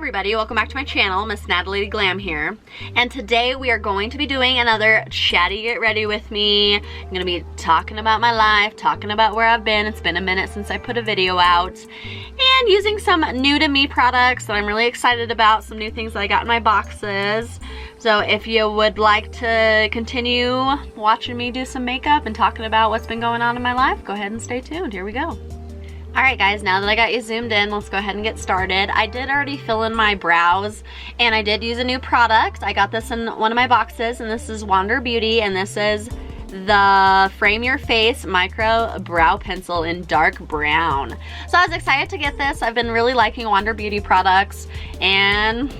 everybody, welcome back to my channel. Miss Natalie Glam here, and today we are going to be doing another chatty get ready with me. I'm gonna be talking about my life, talking about where I've been. It's been a minute since I put a video out, and using some new to me products that I'm really excited about, some new things that I got in my boxes. So if you would like to continue watching me do some makeup and talking about what's been going on in my life, go ahead and stay tuned. Here we go. Alright guys, now that I got you zoomed in, let's go ahead and get started. I did already fill in my brows, and I did use a new product. I got this in one of my boxes, and this is Wander Beauty, and this is the Frame Your Face Micro Brow Pencil in dark brown. So I was excited to get this. I've been really liking Wander Beauty products, and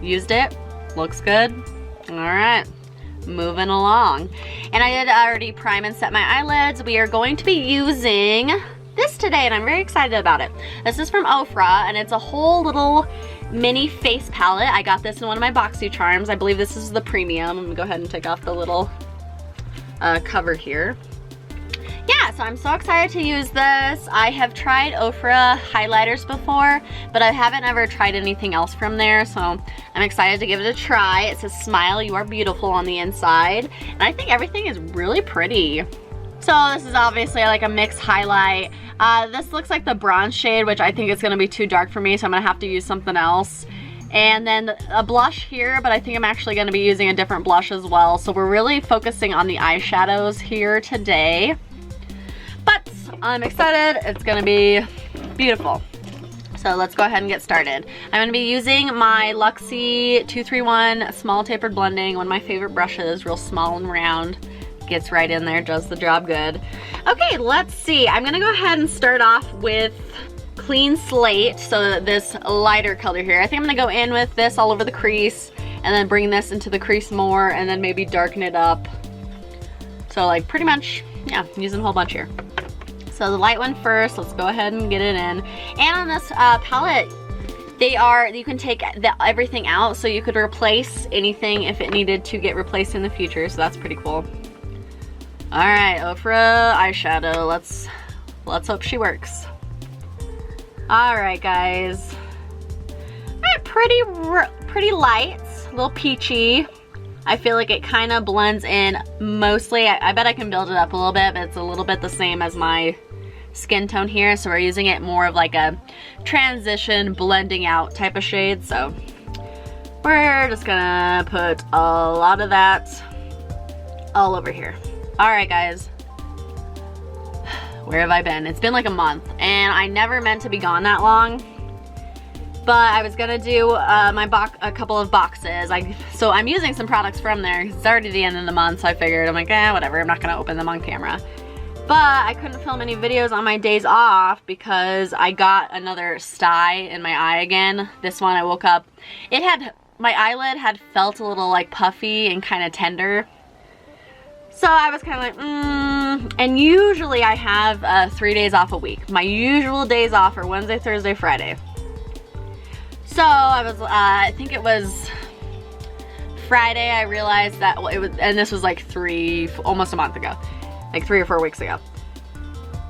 used it. Looks good. Alright, moving along. And I did already prime and set my eyelids. We are going to be using this today, and I'm very excited about it. This is from Ofra, and it's a whole little mini face palette. I got this in one of my BoxyCharms. I believe this is the premium. I'm gonna go ahead and take off the little cover here. Yeah, so I'm so excited to use this. I have tried Ofra highlighters before, but I haven't ever tried anything else from there, so I'm excited to give it a try. It says smile, you are beautiful on the inside, and I think everything is really pretty. So this is obviously like a mixed highlight. This looks like the bronze shade, which I think is gonna be too dark for me, so I'm gonna have to use something else. And then a blush here, but I think I'm actually gonna be using a different blush as well. So we're really focusing on the eyeshadows here today. But I'm excited, it's gonna be beautiful. So let's go ahead and get started. I'm gonna be using my Luxie 231 Small Tapered Blending, one of my favorite brushes, real small and round. Gets right in there, does the job good. Okay, let's see. I'm gonna go ahead and start off with Clean Slate, so this lighter color here. I think I'm gonna go in with this all over the crease, and then bring this into the crease more, and then maybe darken it up. So like pretty much, yeah, using a whole bunch here. So the light one first, let's go ahead and get it in. And on this palette, you can take everything out, so you could replace anything if it needed to get replaced in the future, so that's pretty cool. Alright, Ofra eyeshadow. Let's hope she works. Alright guys. Alright, pretty light, a little peachy. I feel like it kind of blends in mostly. I bet I can build it up a little bit, but it's a little bit the same as my skin tone here, so we're using it more of like a transition blending out type of shade, so we're just gonna put a lot of that all over here. Alright guys, where have I been? It's been like a month, and I never meant to be gone that long, but I was gonna do a couple of boxes. So I'm using some products from there. It's already the end of the month, so I figured, I'm like, whatever, I'm not gonna open them on camera. But I couldn't film any videos on my days off because I got another sty in my eye again. This one I woke up, my eyelid had felt a little like puffy and kind of tender. So I was kind of like, and usually I have 3 days off a week. My usual days off are Wednesday, Thursday, Friday. So I think it was Friday I realized that it was, and this was like almost a month ago, like 3 or 4 weeks ago.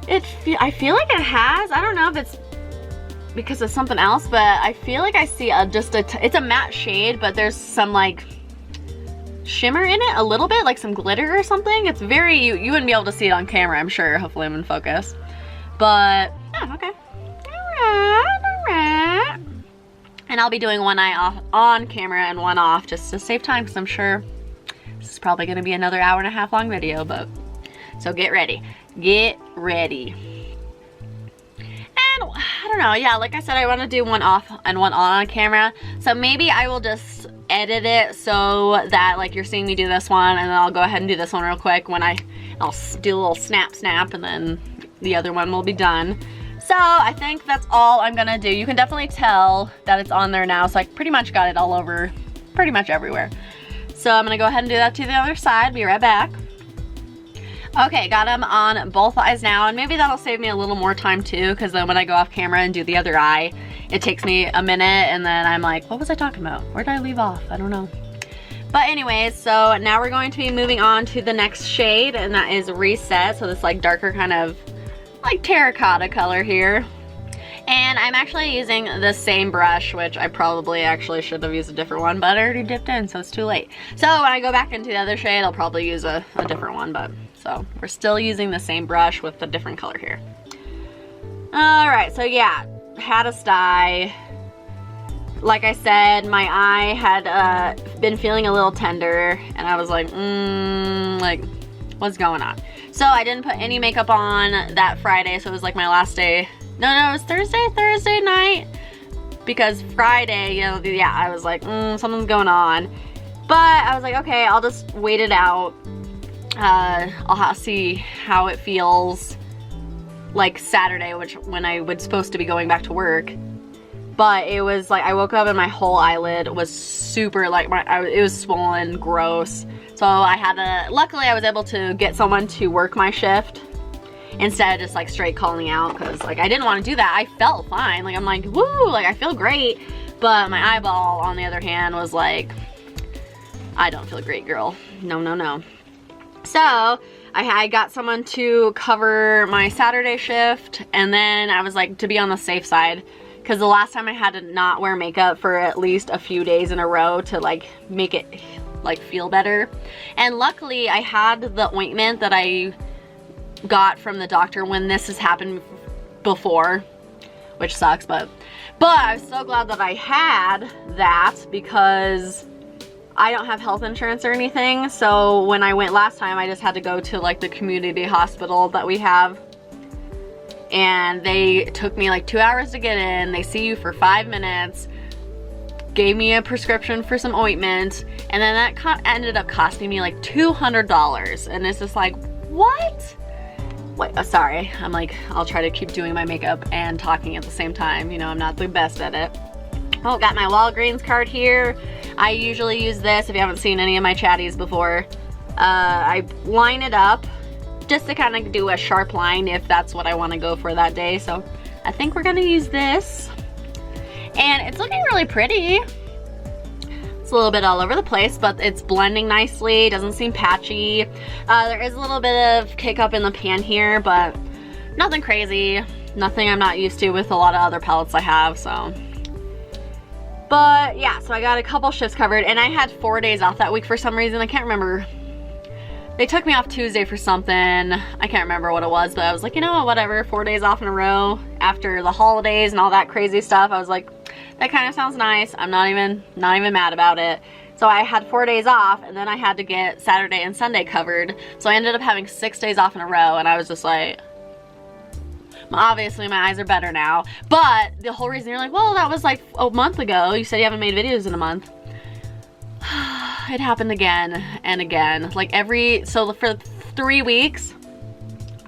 I feel like it has, I don't know if it's because of something else, but I feel like I see it's a matte shade, but there's some like shimmer in it a little bit, like some glitter or something. It's very, you wouldn't be able to see it on camera, I'm sure. Hopefully I'm in focus, but yeah, okay. Alright. And I'll be doing one eye off on camera and one off just to save time, because I'm sure this is probably going to be another 1.5 hour long video, but so get ready. And I don't know, yeah, like I said, I want to do one off and one on camera, so maybe I will just edit it so that like you're seeing me do this one, and then I'll go ahead and do this one real quick when I'll do a little snap, and then the other one will be done. So I think that's all I'm gonna do. You can definitely tell that it's on there now, so I pretty much got it all over, pretty much everywhere. So I'm gonna go ahead and do that to the other side. Be right back. Okay, got them on both eyes now, and maybe that'll save me a little more time too, because then when I go off camera and do the other eye, it takes me a minute, and then I'm like, what was I talking about? Where did I leave off? I don't know. But anyways, so now we're going to be moving on to the next shade, and that is Reset. So this like darker kind of like terracotta color here. And I'm actually using the same brush, which I probably actually should have used a different one, but I already dipped in, so it's too late. So when I go back into the other shade, I'll probably use a different one, but so we're still using the same brush with a different color here. All right, so yeah, had a sty. Like I said, my eye had been feeling a little tender, and I was like, like, what's going on? So I didn't put any makeup on that Friday, so it was like my last day. No, it was Thursday night, because Friday, you know, yeah, I was like, something's going on. But I was like, okay, I'll just wait it out. I'll see how it feels like Saturday, when I was supposed to be going back to work. But it was like, I woke up and my whole eyelid was super, like, it was swollen, gross. So I had to, luckily I was able to get someone to work my shift instead of just like straight calling out, because like I didn't want to do that. I felt fine, like I'm like, woo, like I feel great. But my eyeball, on the other hand, was like, I don't feel great, girl. No, no, no. So I got someone to cover my Saturday shift, and then I was like, to be on the safe side, because the last time I had to not wear makeup for at least a few days in a row to like make it like feel better. And luckily I had the ointment that I got from the doctor when this has happened before, which sucks, but I'm so glad that I had that, because I don't have health insurance or anything. So when I went last time, I just had to go to like the community hospital that we have, and they took me like 2 hours to get in. They see you for 5 minutes, gave me a prescription for some ointment, and then that ended up costing me like $200. And it's just like, what? Wait, sorry, I'm like, I'll try to keep doing my makeup and talking at the same time. You know, I'm not the best at it. Oh, got my Walgreens card here. I usually use this, if you haven't seen any of my chatties before. I line it up just to kind of do a sharp line if that's what I want to go for that day. So I think we're gonna use this. And it's looking really pretty. It's a little bit all over the place, but it's blending nicely. Doesn't seem patchy. There is a little bit of kick up in the pan here, but nothing crazy. Nothing I'm not used to with a lot of other palettes I have, so. But yeah, so I got a couple shifts covered, and I had 4 days off that week for some reason. I can't remember. They took me off Tuesday for something. I can't remember what it was, but I was like, you know what, whatever. 4 days off in a row after the holidays and all that crazy stuff. I was like, that kind of sounds nice. I'm not even mad about it. So I had 4 days off, and then I had to get Saturday and Sunday covered. So I ended up having 6 days off in a row, and I was just like, obviously my eyes are better now. But the whole reason you're like, well, that was like a month ago. You said you haven't made videos in a month. It happened again and again. Like so for 3 weeks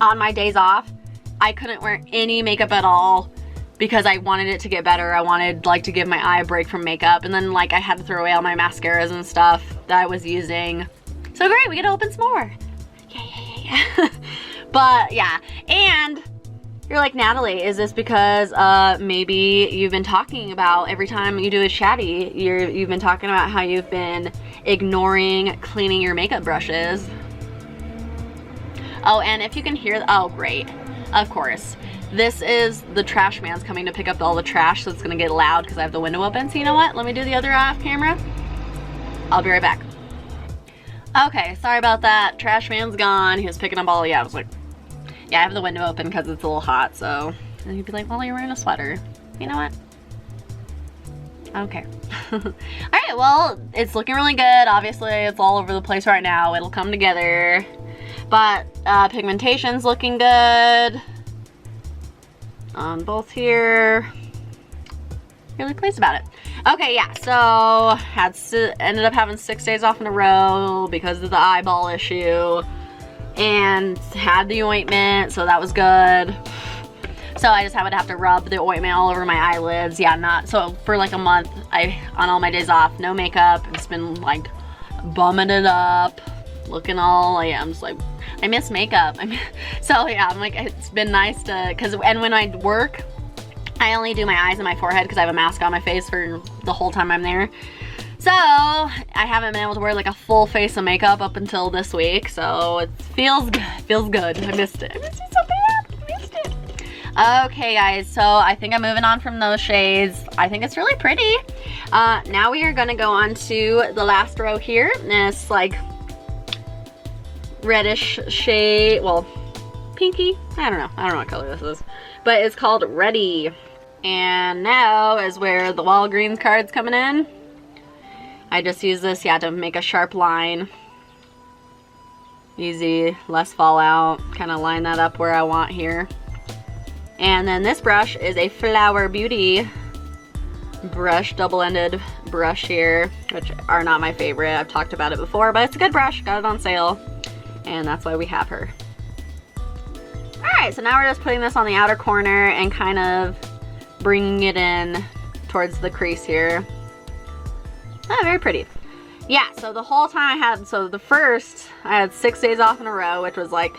on my days off, I couldn't wear any makeup at all, because I wanted it to get better. I wanted like to give my eye a break from makeup, and then like I had to throw away all my mascaras and stuff that I was using. So great, we get to open some more. Yeah. But yeah, and you're like, Natalie, is this because maybe you've been talking about every time you do a chatty, you've been talking about how you've been ignoring cleaning your makeup brushes? Oh, and if you can hear, oh great, of course. This is the trash man's coming to pick up all the trash, so it's gonna get loud because I have the window open. So you know what? Let me do the other off camera. I'll be right back. Okay, sorry about that. Trash man's gone. He was picking up all, yeah, I was like, yeah, I have the window open because it's a little hot, so. And he'd be like, well, you're wearing a sweater. You know what? Okay. All right, well, it's looking really good. Obviously, it's all over the place right now. It'll come together. But pigmentation's looking good on both here. Really pleased about it. Okay, yeah, so ended up having 6 days off in a row because of the eyeball issue, and had the ointment, so that was good. So I just would have to rub the ointment all over my eyelids. Yeah, so for like a month, on all my days off, no makeup. It's been like bumming it up, looking all, yeah, I'm just like, I miss makeup. So yeah, I'm like, it's been nice to, and when I work, I only do my eyes and my forehead because I have a mask on my face for the whole time I'm there. So I haven't been able to wear like a full face of makeup up until this week. So it feels good. I missed it. I missed it so bad. I missed it. Okay guys, so I think I'm moving on from those shades. I think it's really pretty. Now we are gonna go on to the last row here, and it's like reddish shade, well, pinky. I don't know what color this is, but it's called Ready. And now is where the Walgreens card's coming in. I just use this, yeah, to make a sharp line. Easy, less fallout. Kind of line that up where I want here. And then this brush is a Flower Beauty brush, double-ended brush here, which are not my favorite. I've talked about it before, but it's a good brush. Got it on sale, and that's why we have her. Alright, so now we're just putting this on the outer corner and kind of bringing it in towards the crease here. Oh, very pretty. Yeah, so the whole time I had 6 days off in a row, which was like,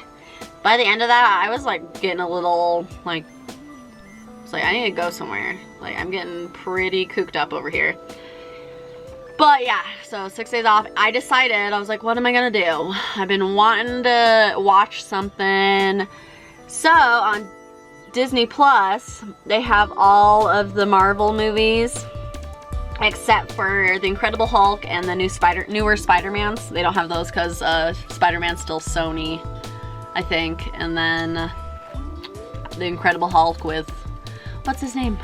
by the end of that, I was like getting a little, like, it's like I need to go somewhere. Like, I'm getting pretty cooped up over here. But yeah, so 6 days off, I decided, I was like, what am I gonna do? I've been wanting to watch something. So on Disney Plus, they have all of the Marvel movies, except for the Incredible Hulk and the newer Spider-Mans. They don't have those because Spider-Man's still Sony, I think. And then the Incredible Hulk with, what's his name?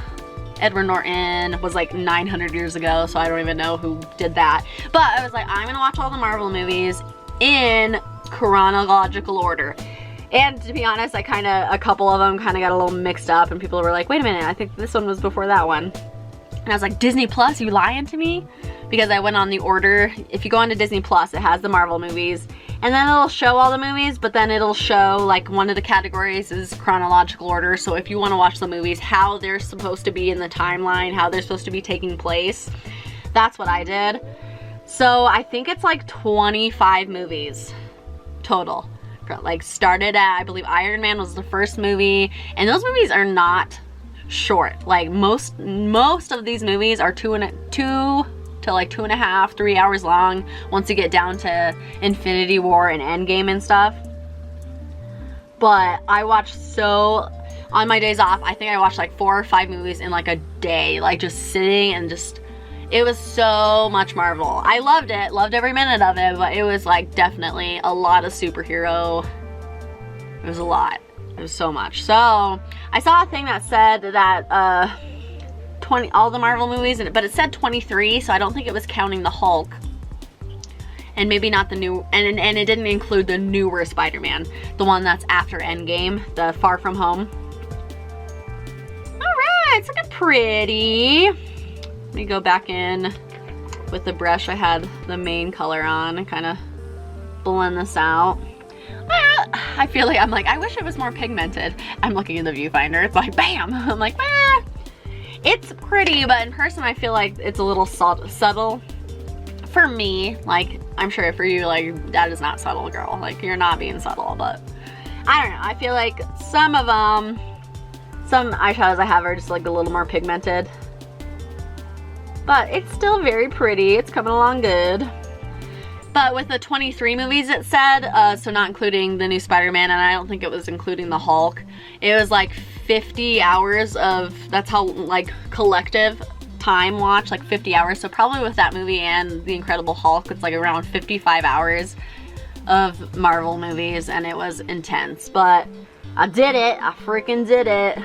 Edward Norton was like 900 years ago, so I don't even know who did that. But I was like, I'm gonna watch all the Marvel movies in chronological order. And to be honest, a couple of them kind of got a little mixed up, and people were like, wait a minute, I think this one was before that one. And I was like, Disney Plus, you lying to me? Because I went on the order. If you go onto Disney Plus, it has the Marvel movies, and then it'll show all the movies, but then it'll show, like, one of the categories is chronological order. So if you want to watch the movies, how they're supposed to be in the timeline, how they're supposed to be taking place, that's what I did. So I think it's like 25 movies total. Like, started at, I believe Iron Man was the first movie, and those movies are not short. Like, most of these movies are 2 to like 2.5, 3 hours long once you get down to Infinity War and Endgame and stuff. But I watched, so on my days off, I think I watched like 4 or 5 movies in like a day, like just sitting and just, it was so much Marvel. I loved it, loved every minute of it, but it was like definitely a lot of superhero. It was a lot. It was so much. So I saw a thing that said that all the Marvel movies, but it said 23, so I don't think it was counting the Hulk, and maybe not the new, and it didn't include the newer Spider-Man, the one that's after Endgame, the Far From Home. Alright, it's looking pretty. Let me go back in with the brush I had the main color on and kind of blend this out. I feel like, I'm like, I wish it was more pigmented. I'm looking in the viewfinder, it's like, bam! I'm like, it's pretty, but in person I feel like it's a little subtle. For me, like, I'm sure for you, like, that is not subtle, girl. Like, you're not being subtle, but I don't know. I feel like some of them, some eyeshadows I have are just like a little more pigmented. But it's still very pretty. It's coming along good. But with the 23 movies it said, so not including the new Spider-Man, and I don't think it was including the Hulk, it was like 50 hours of, that's how, like, collective time watch, like 50 hours. So probably with that movie and the Incredible Hulk, it's like around 55 hours of Marvel movies, and it was intense. But I did it. I freaking did it.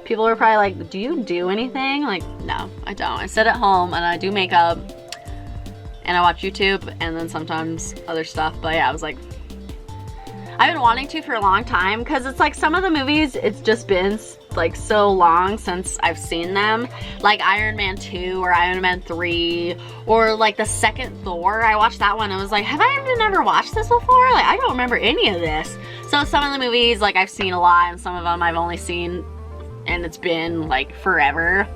People were probably like, do you do anything? Like, no, I don't. I sit at home and I do makeup and I watch YouTube and then sometimes other stuff. But yeah, I was like, I've been wanting to for a long time, because it's like some of the movies, it's just been like so long since I've seen them. Like Iron Man 2 or Iron Man 3 or like the second Thor. I watched that one and was like, have I even ever watched this before? Like, I don't remember any of this. So some of the movies, like, I've seen a lot, and some of them I've only seen, and it's been like forever.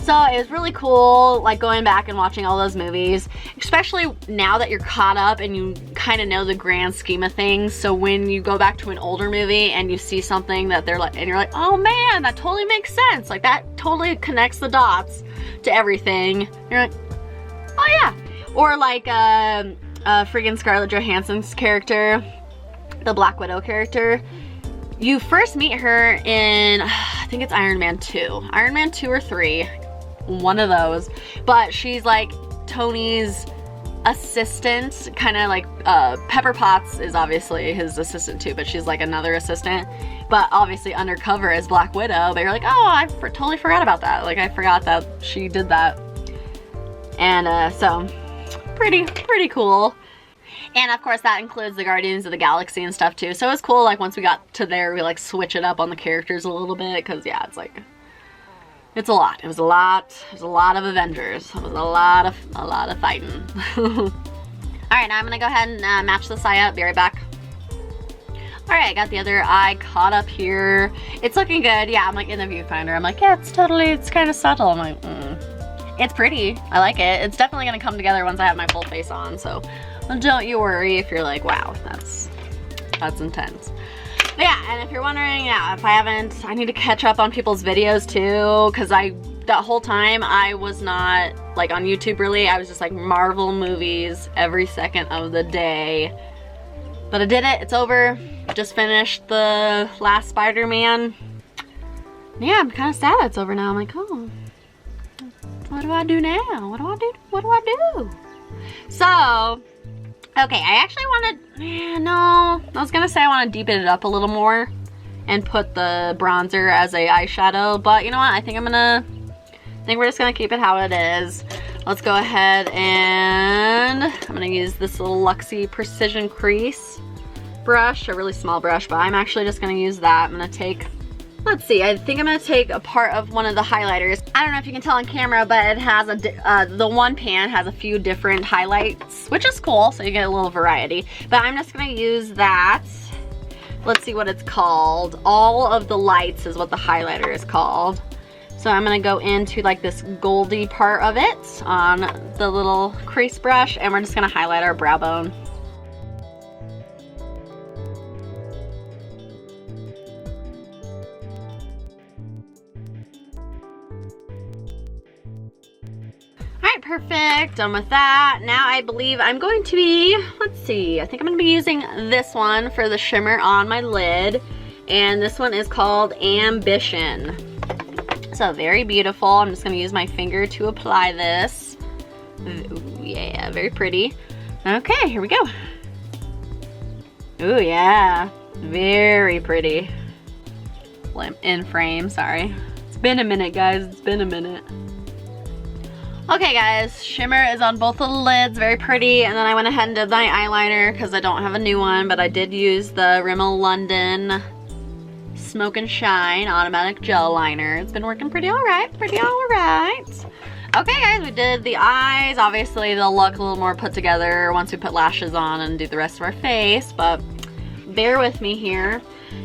So it was really cool, like, going back and watching all those movies, especially now that you're caught up and you kind of know the grand scheme of things. So when you go back to an older movie and you see something that they're like, and you're like, oh man, that totally makes sense. Like, that totally connects the dots to everything. You're like, oh yeah. Or like friggin' Scarlett Johansson's character, the Black Widow character. You first meet her in, I think it's Iron Man 2. Iron Man 2 or 3, one of those. But she's like Tony's assistant, kind of like Pepper Potts is obviously his assistant too, but she's like another assistant, but obviously undercover as Black Widow. But you're like, oh, I totally forgot about that. Like, I forgot that she did that. And so pretty cool. And of course that includes the Guardians of the Galaxy and stuff too. So it was cool, like once we got to there, we like switch it up on the characters a little bit, because yeah, it's like, it's a lot. It was a lot of Avengers. It was a lot of fighting. Alright, now I'm gonna go ahead and match this eye up. Be right back. Alright, I got the other eye caught up here. It's looking good. Yeah, I'm like in the viewfinder. I'm like, yeah, it's kind of subtle. I'm like, It's pretty. I like it. It's definitely gonna come together once I have my full face on, so don't you worry if you're like, wow, that's intense. But yeah, and if you're wondering, yeah, if I need to catch up on people's videos too, because that whole time I was not like on YouTube really. I was just like Marvel movies every second of the day. But I did it. It's over. Just finished the last Spider-Man. Yeah, I'm kind of sad it's over now. I'm like, oh, what do I do now? What do I do? So, okay, I actually wanted, I was gonna say I want to deepen it up a little more and put the bronzer as a eyeshadow, but you know what? I think we're just gonna keep it how it is. Let's go ahead and I'm gonna use this little Luxie Precision Crease brush, a really small brush, but I'm actually just gonna use that. I'm gonna take, let's see, I think I'm gonna take a part of one of the highlighters. I don't know if you can tell on camera, but it has the one pan has a few different highlights, which is cool, so you get a little variety. But I'm just gonna use that. Let's see what it's called. All of the Lights is what the highlighter is called. So I'm gonna go into like this goldy part of it on the little crease brush, and we're just gonna highlight our brow bone. Alright, perfect. Done with that. Now I believe I'm going to be, let's see, I think I'm going to be using this one for the shimmer on my lid. And this one is called Ambition. So very beautiful. I'm just going to use my finger to apply this. Ooh, yeah, very pretty. Okay, here we go. Ooh, yeah, very pretty. In frame, sorry. It's been a minute, guys. It's been a minute. Okay guys, shimmer is on both of the lids, very pretty, and then I went ahead and did my eyeliner because I don't have a new one, but I did use the Rimmel London Smoke and Shine Automatic Gel Liner. It's been working pretty alright, Okay guys, we did the eyes. Obviously they'll look a little more put together once we put lashes on and do the rest of our face, but bear with me here.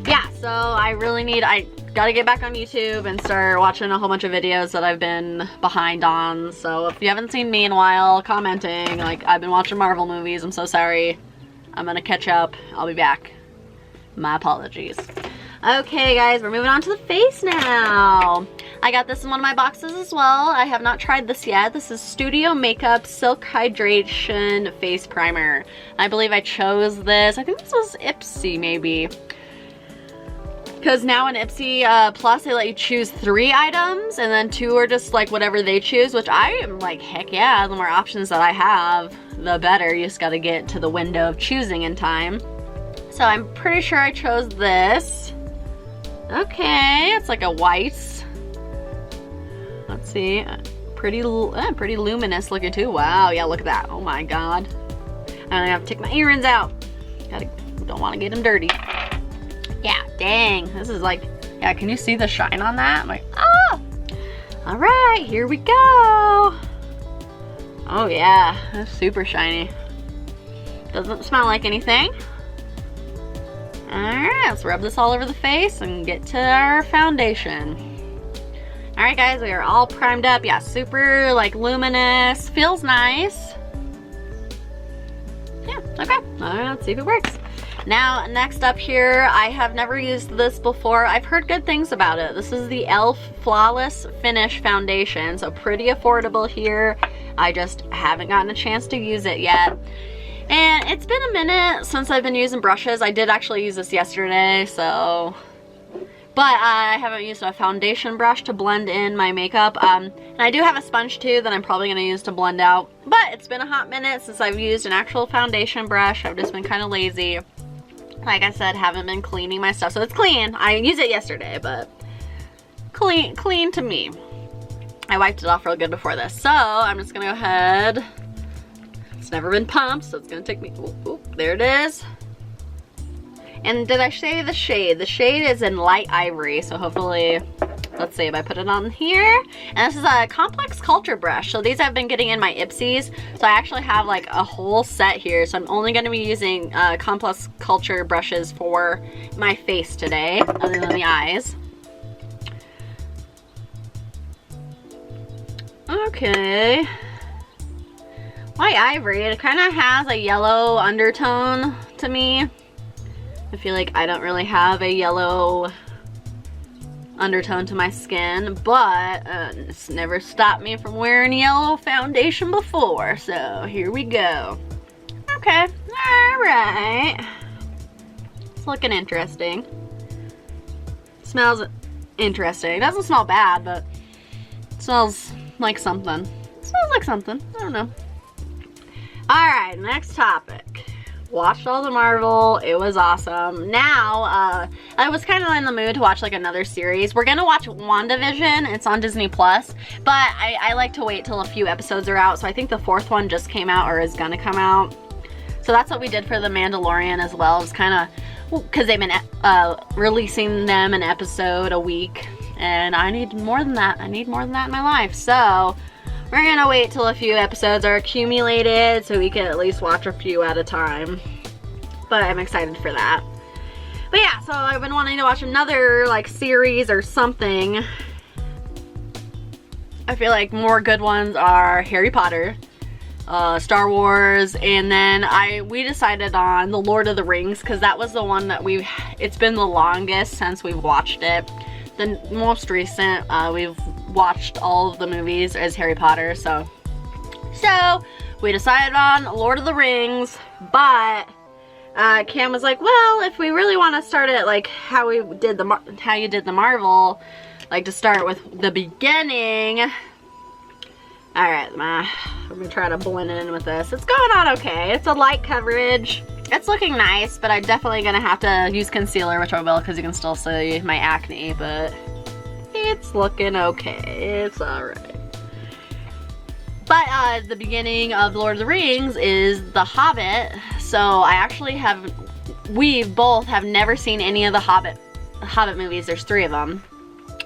Yeah, so I gotta get back on YouTube and start watching a whole bunch of videos that I've been behind on. So if you haven't seen me in a while commenting, like, I've been watching Marvel movies, I'm so sorry. I'm gonna catch up. I'll be back. My apologies. Okay guys, we're moving on to the face now. I got this in one of my boxes as well. I have not tried this yet. This is Studio Makeup Silk Hydration Face Primer. I believe I chose this. I think this was Ipsy maybe. Because now in Ipsy Plus, they let you choose 3 items, and then 2 are just like whatever they choose, which I am like, heck yeah, the more options that I have, the better. You just gotta get to the window of choosing in time. So I'm pretty sure I chose this. Okay, it's like a white. Let's see, pretty luminous looking too. Wow, yeah, look at that. Oh my god. And I have to take my earrings out. Don't want to get them dirty. Yeah, dang, this is like, yeah, can you see the shine on that? I'm like, ah! All right, here we go. Oh yeah, that's super shiny. Doesn't smell like anything. All right, let's rub this all over the face and get to our foundation. All right, guys, we are all primed up. Yeah, super like luminous, feels nice. Yeah, okay, all right, let's see if it works. Now, next up here, I have never used this before. I've heard good things about it. This is the e.l.f. Flawless Finish Foundation, so pretty affordable here. I just haven't gotten a chance to use it yet. And it's been a minute since I've been using brushes. I did actually use this yesterday, so But I haven't used a foundation brush to blend in my makeup. And I do have a sponge too that I'm probably going to use to blend out. But it's been a hot minute since I've used an actual foundation brush. I've just been kind of lazy. Like I said, haven't been cleaning my stuff. So it's clean. I used it yesterday, but clean to me. I wiped it off real good before this. So I'm just going to go ahead. It's never been pumped, so it's going to take me... Ooh, there it is. And did I say the shade? The shade is in light ivory, so hopefully, let's see if I put it on here. And this is a complex culture brush. So these I've been getting in my Ipsies. So I actually have like a whole set here. So I'm only going to be using complex culture brushes for my face today, other than the eyes. Okay. White ivory, it kind of has a yellow undertone to me. I feel like I don't really have a yellow undertone to my skin, but it's never stopped me from wearing yellow foundation before, so here we go. Okay, alright. It's looking interesting. Smells interesting. It doesn't smell bad, but it smells like something. It smells like something. I don't know. Alright, next topic. Watched all the Marvel. It was awesome. Now, I was kind of in the mood to watch like another series. We're gonna watch WandaVision. It's on Disney Plus, but I like to wait till a few episodes are out. So I think the 4th one just came out or is gonna come out. So that's what we did for The Mandalorian as well. It's kind of because they've been releasing them an episode a week, and I need more than that. I need more than that in my life. So we're gonna wait till a few episodes are accumulated so we can at least watch a few at a time. But I'm excited for that. But yeah, so I've been wanting to watch another like series or something. I feel like more good ones are Harry Potter, Star Wars, and then we decided on the Lord of the Rings because that was the one that it's been the longest since we've watched it. The most recent, we've watched all of the movies as Harry Potter, so we decided on Lord of the Rings, but Cam was like, well, if we really want to start it like how you did the Marvel, like to start with the beginning. Alright, I'm gonna try to blend it in with this. It's going on okay. It's a light coverage. It's looking nice, but I'm definitely gonna have to use concealer, which I will because you can still see my acne, but it's looking okay. It's alright. But the beginning of Lord of the Rings is The Hobbit. So we both have never seen any of the Hobbit movies. There's 3 of them.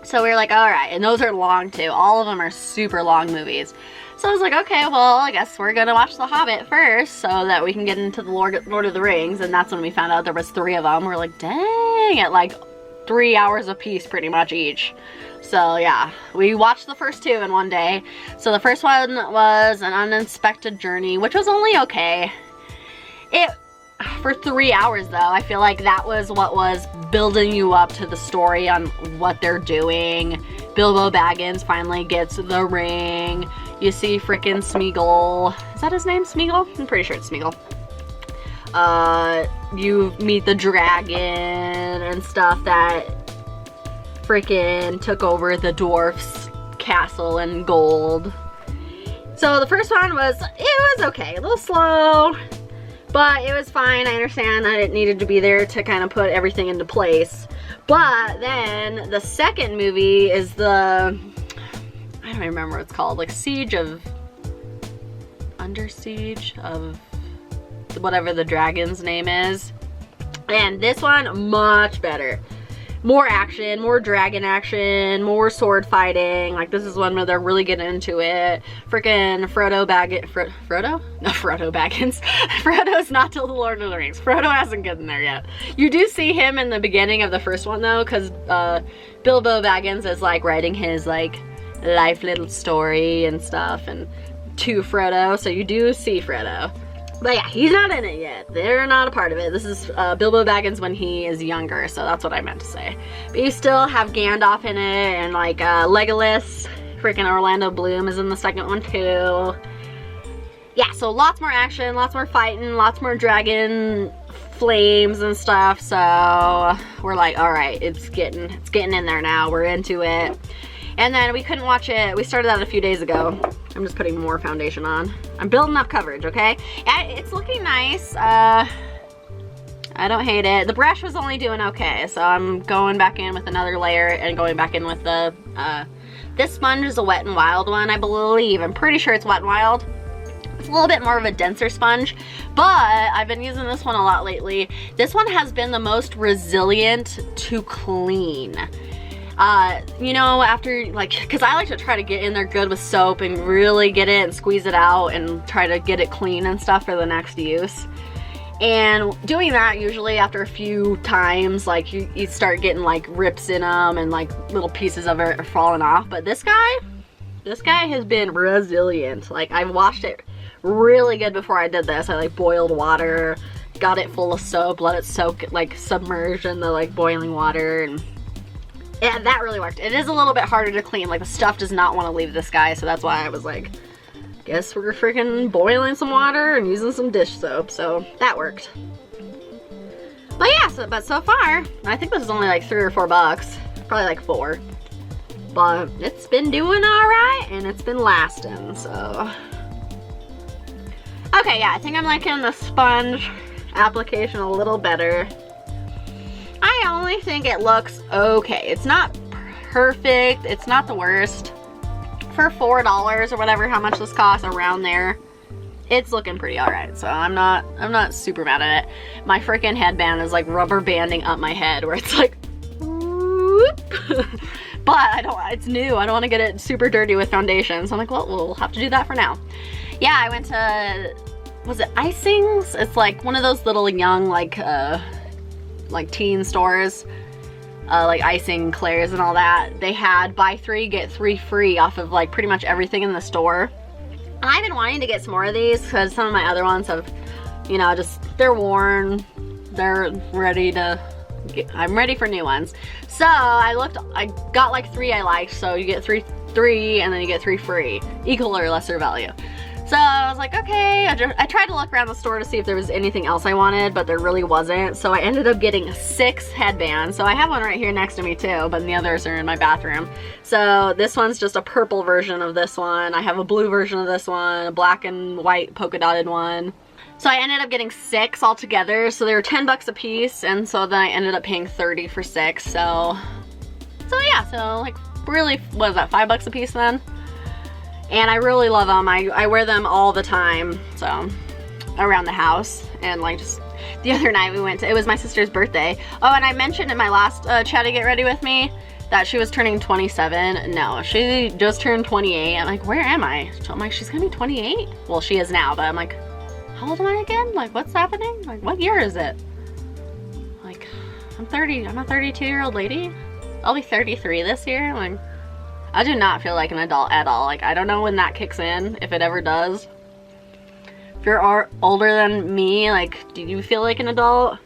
So we were like, alright, and those are long too. All of them are super long movies. So I was like, okay, well, I guess we're gonna watch The Hobbit first so that we can get into the Lord of the Rings. And that's when we found out there was 3 of them. We're like, dang, at like 3 hours a piece pretty much each. So yeah, we watched the first 2 in one day. So the first one was An Unexpected Journey, which was only okay. For 3 hours though, I feel like that was what was building you up to the story on what they're doing. Bilbo Baggins finally gets the ring. You see frickin' Smeagol. Is that his name, Smeagol? I'm pretty sure it's Smeagol. You meet the dragon and stuff that frickin' took over the dwarf's castle in gold. So the first one was okay, a little slow, but it was fine. I understand that it needed to be there to kind of put everything into place. But then the second movie is I don't remember what it's called, like Under Siege of whatever the dragon's name is. And this one, much better. More action, more dragon action, more sword fighting. Like, this is one where they're really getting into it. Freaking Frodo Frodo? No, Frodo Baggins. Frodo's not till the Lord of the Rings. Frodo hasn't gotten there yet. You do see him in the beginning of the first one, though, because Bilbo Baggins is, like, writing his, like, life little story and stuff, and to Frodo, so you do see Frodo. But yeah, he's not in it yet. They're not a part of it. This is Bilbo Baggins when he is younger, so that's what I meant to say. But you still have Gandalf in it, and like Legolas. Freaking Orlando Bloom is in the second one too. Yeah, so lots more action, lots more fighting, lots more dragon flames and stuff, so we're like, all right, it's getting in there now. We're into it. And then we couldn't watch it. We started that a few days ago. I'm just putting more foundation on. I'm building up coverage, okay? It's looking nice. I don't hate it. The brush was only doing okay, so I'm going back in with another layer and going back in with the, this sponge is a Wet n Wild one, I believe. I'm pretty sure it's Wet n Wild. It's a little bit more of a denser sponge, but I've been using this one a lot lately. This one has been the most resilient to clean. You know, after, like, because I like to try to get in there good with soap and really get it and squeeze it out and try to get it clean and stuff for the next use. And doing that, usually after a few times, like, you start getting like rips in them and like little pieces of it are falling off. But this guy has been resilient. Like, I washed it really good before I did this. I like boiled water, got it full of soap, let it soak, like submerge in the like boiling water, and that really worked. It is a little bit harder to clean. Like, the stuff does not want to leave this guy, so that's why I was like, guess we're freaking boiling some water and using some dish soap, so that worked. But yeah, but so far, I think this is only like $3 or $4, probably like $4. But it's been doing all right, and it's been lasting, so. Okay, yeah, I think I'm liking the sponge application a little better. I only think it looks okay. It's not perfect. It's not the worst. For $4 or whatever, how much this costs, around there, it's looking pretty alright. So I'm not super mad at it. My freaking headband is like rubber banding up my head, where it's like, whoop. But it's new. I don't want to get it super dirty with foundation. So I'm like, well, we'll have to do that for now. Yeah, I went to, was it Icings? It's like one of those little young, like teen stores, like Icing, Claire's and all that. They had buy 3 get 3 free off of like pretty much everything in the store. I've been wanting to get some more of these because some of my other ones have, you know, just, they're worn, they're ready to get, I'm ready for new ones. So I got like 3 I liked, so you get three and then you get 3 free, equal or lesser value. So I was like, okay, I tried to look around the store to see if there was anything else I wanted, but there really wasn't. So I ended up getting 6 headbands. So I have one right here next to me too, but the others are in my bathroom. So this one's just a purple version of this one. I have a blue version of this one, a black and white polka dotted one. So I ended up getting 6 altogether. So they were $10 a piece, and so then I ended up paying $30 for 6. So yeah, so like really, what is that, $5 a piece then? And I really love them. I wear them all the time, so around the house. And like just the other night we went to, it was my sister's birthday. Oh, and I mentioned in my last Chatty Get Ready With Me that she was turning 27. No, she just turned 28. I'm like, where am I? I'm like, she's gonna be 28? Well, she is now, but I'm like, how old am I again? Like, what's happening? Like, what year is it? Like, I'm a 32-year-old lady. I'll be 33 this year. Like, I do not feel like an adult at all. Like, I don't know when that kicks in, if it ever does. If you're older than me, like, do you feel like an adult?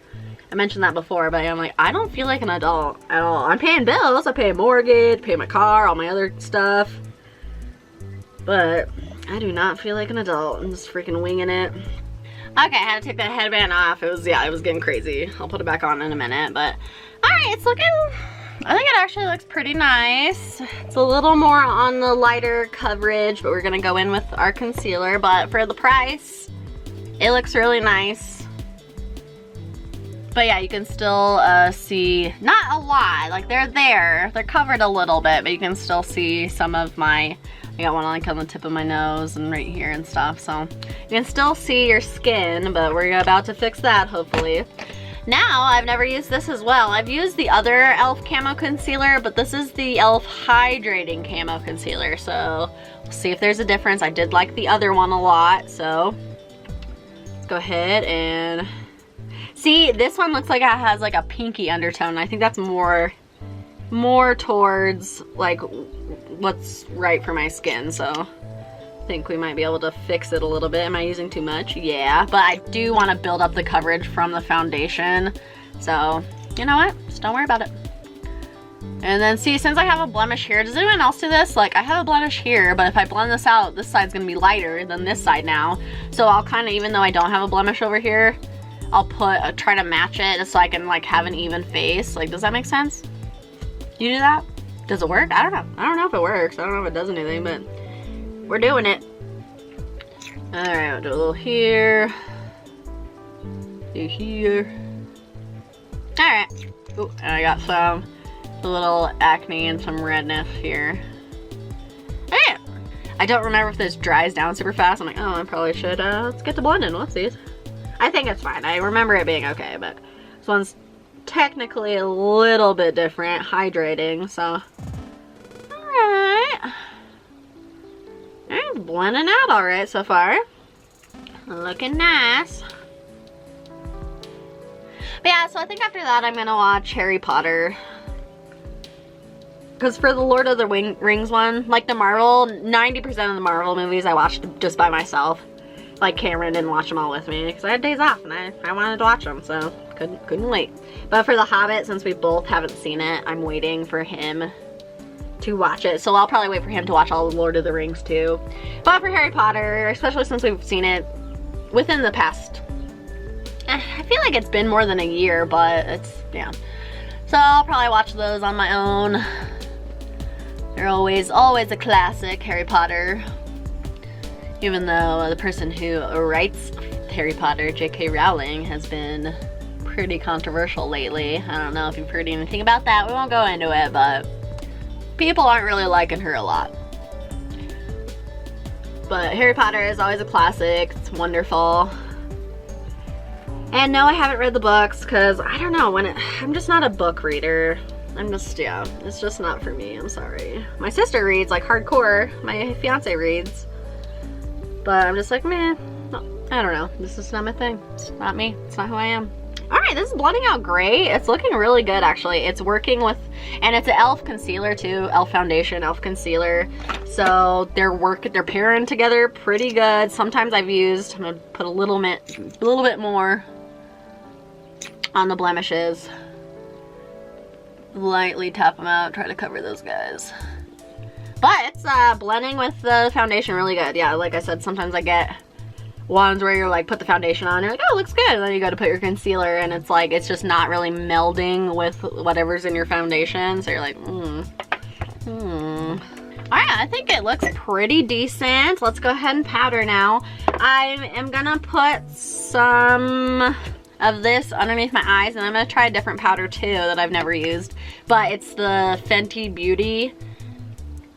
I mentioned that before, but I'm like, I don't feel like an adult at all. I'm paying bills. I pay a mortgage, pay my car, all my other stuff. But I do not feel like an adult. I'm just freaking winging it. Okay, I had to take that headband off. It was getting crazy. I'll put it back on in a minute, but alright, it's looking, I think it actually looks pretty nice. It's a little more on the lighter coverage, but we're gonna go in with our concealer. But for the price, it looks really nice. But yeah, you can still see, not a lot, like they're covered a little bit, but you can still see some of my, I got one like on the tip of my nose and right here and stuff, so you can still see your skin, but we're about to fix that hopefully. Now, I've never used this as well. I've used the other e.l.f. Camo Concealer, but this is the e.l.f. Hydrating Camo Concealer, so we'll see if there's a difference. I did like the other one a lot, so let's go ahead and see. This one looks like it has like a pinky undertone. I think that's more towards like what's right for my skin, so I think we might be able to fix it a little bit. Am I using too much? Yeah, but I do want to build up the coverage from the foundation, so you know what, just don't worry about it. And then see, since I have a blemish here, does anyone else do this? Like, I have a blemish here, but if I blend this out, this side's gonna be lighter than this side now, so I'll kind of, even though I don't have a blemish over here, I'll try to match it just so I can like have an even face. Like, does that make sense? You do that? Does it work? I don't know. I don't know if it works. I don't know if it does anything, but we're doing it. All right, I'll do a little here. Do here. All right. Ooh, and I got some little acne and some redness here. Okay. I don't remember if this dries down super fast. I'm like, oh, I probably should, let's get to blending. Whoopsies. I think it's fine. I remember it being okay, but this one's technically a little bit different. Hydrating, so. Alright. Alright, blending out alright so far. Looking nice. But yeah, so I think after that I'm gonna watch Harry Potter. Because for the Lord of the Rings one, like the Marvel, 90% of the Marvel movies I watched just by myself. Like Cameron didn't watch them all with me because I had days off and I wanted to watch them, so couldn't wait. But for The Hobbit, since we both haven't seen it, I'm waiting for him to watch it. So I'll probably wait for him to watch all the Lord of the Rings too. But for Harry Potter, especially since we've seen it within the past, I feel like it's been more than a year, but it's, yeah. So I'll probably watch those on my own. They're always a classic, Harry Potter. Even though the person who writes Harry Potter, J.K. Rowling, has been pretty controversial lately. I don't know if you've heard anything about that. We won't go into it, but people aren't really liking her a lot. But Harry Potter is always a classic. It's wonderful. And no, I haven't read the books because I don't know, I'm just not a book reader. Yeah, it's just not for me. I'm sorry. My sister reads like hardcore. My fiance reads. But I'm just like, meh, I don't know. This is not my thing. It's not me. It's not who I am. All right, this is blending out great. It's looking really good, actually. It's working with, and it's an e.l.f. concealer too. e.l.f. foundation, e.l.f. concealer. So they're pairing together pretty good. Sometimes I'm gonna put a little bit more on the blemishes. Lightly tap them out, try to cover those guys. But it's blending with the foundation really good. Yeah, like I said, sometimes I get ones where you're like, put the foundation on, you're like, oh, it looks good. And then you go to put your concealer and it's like, it's just not really melding with whatever's in your foundation. So you're like, All right, I think it looks pretty decent. Let's go ahead and powder now. I am gonna put some of this underneath my eyes, and I'm gonna try a different powder too that I've never used. But it's the Fenty Beauty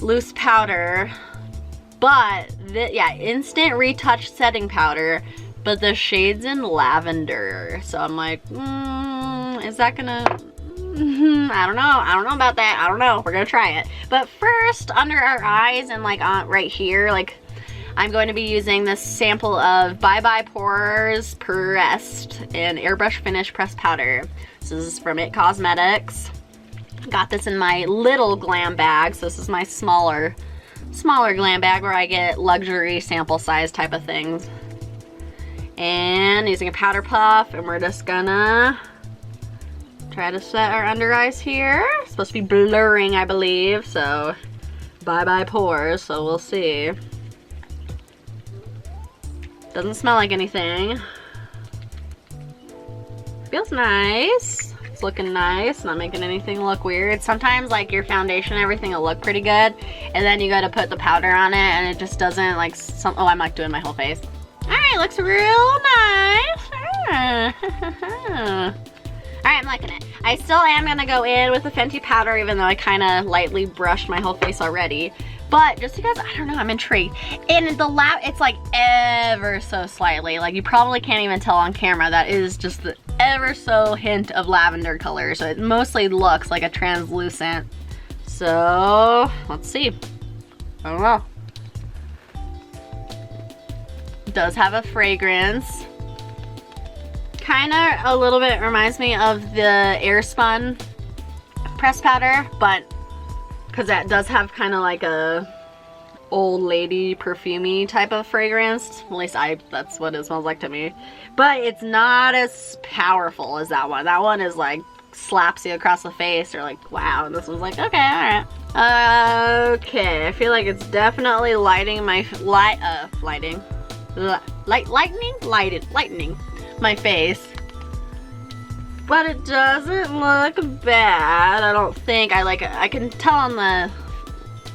loose powder, but yeah, instant retouch setting powder, but the shade's in lavender. So I'm like, is that gonna, I don't know about that. I don't know, we're gonna try it. But first, under our eyes and like right here, like I'm going to be using this sample of Bye Bye Pores Pressed and Airbrush Finish Pressed Powder. This is from It Cosmetics. Got this in my little glam bag, so this is my smaller glam bag where I get luxury sample size type of things. And using a powder puff, and we're just gonna try to set our under eyes here. It's supposed to be blurring, I believe, so bye bye pores, so we'll see. Doesn't smell like anything. Feels nice. It's looking nice, not making anything look weird. Sometimes like your foundation and everything will look pretty good, and then you gotta put the powder on it and it just doesn't like oh, I'm like doing my whole face. Alright, looks real nice. Alright, I'm liking it. I still am gonna go in with the Fenty powder even though I kinda lightly brushed my whole face already. But just because, I don't know, I'm intrigued. And the it's like ever so slightly, like you probably can't even tell on camera, that is just the ever so hint of lavender color. So it mostly looks like a translucent. So, let's see. I don't know. It does have a fragrance. Kinda a little bit reminds me of the Airspun pressed powder, but because that does have kind of like a old lady perfumey type of fragrance. At least that's what it smells like to me. But it's not as powerful as that one. That one is like slaps you across the face. You're like, wow. And this one's like, okay, all right. Okay, I feel like it's definitely lightening my lightening my face. But it doesn't look bad, I don't think. I can tell on the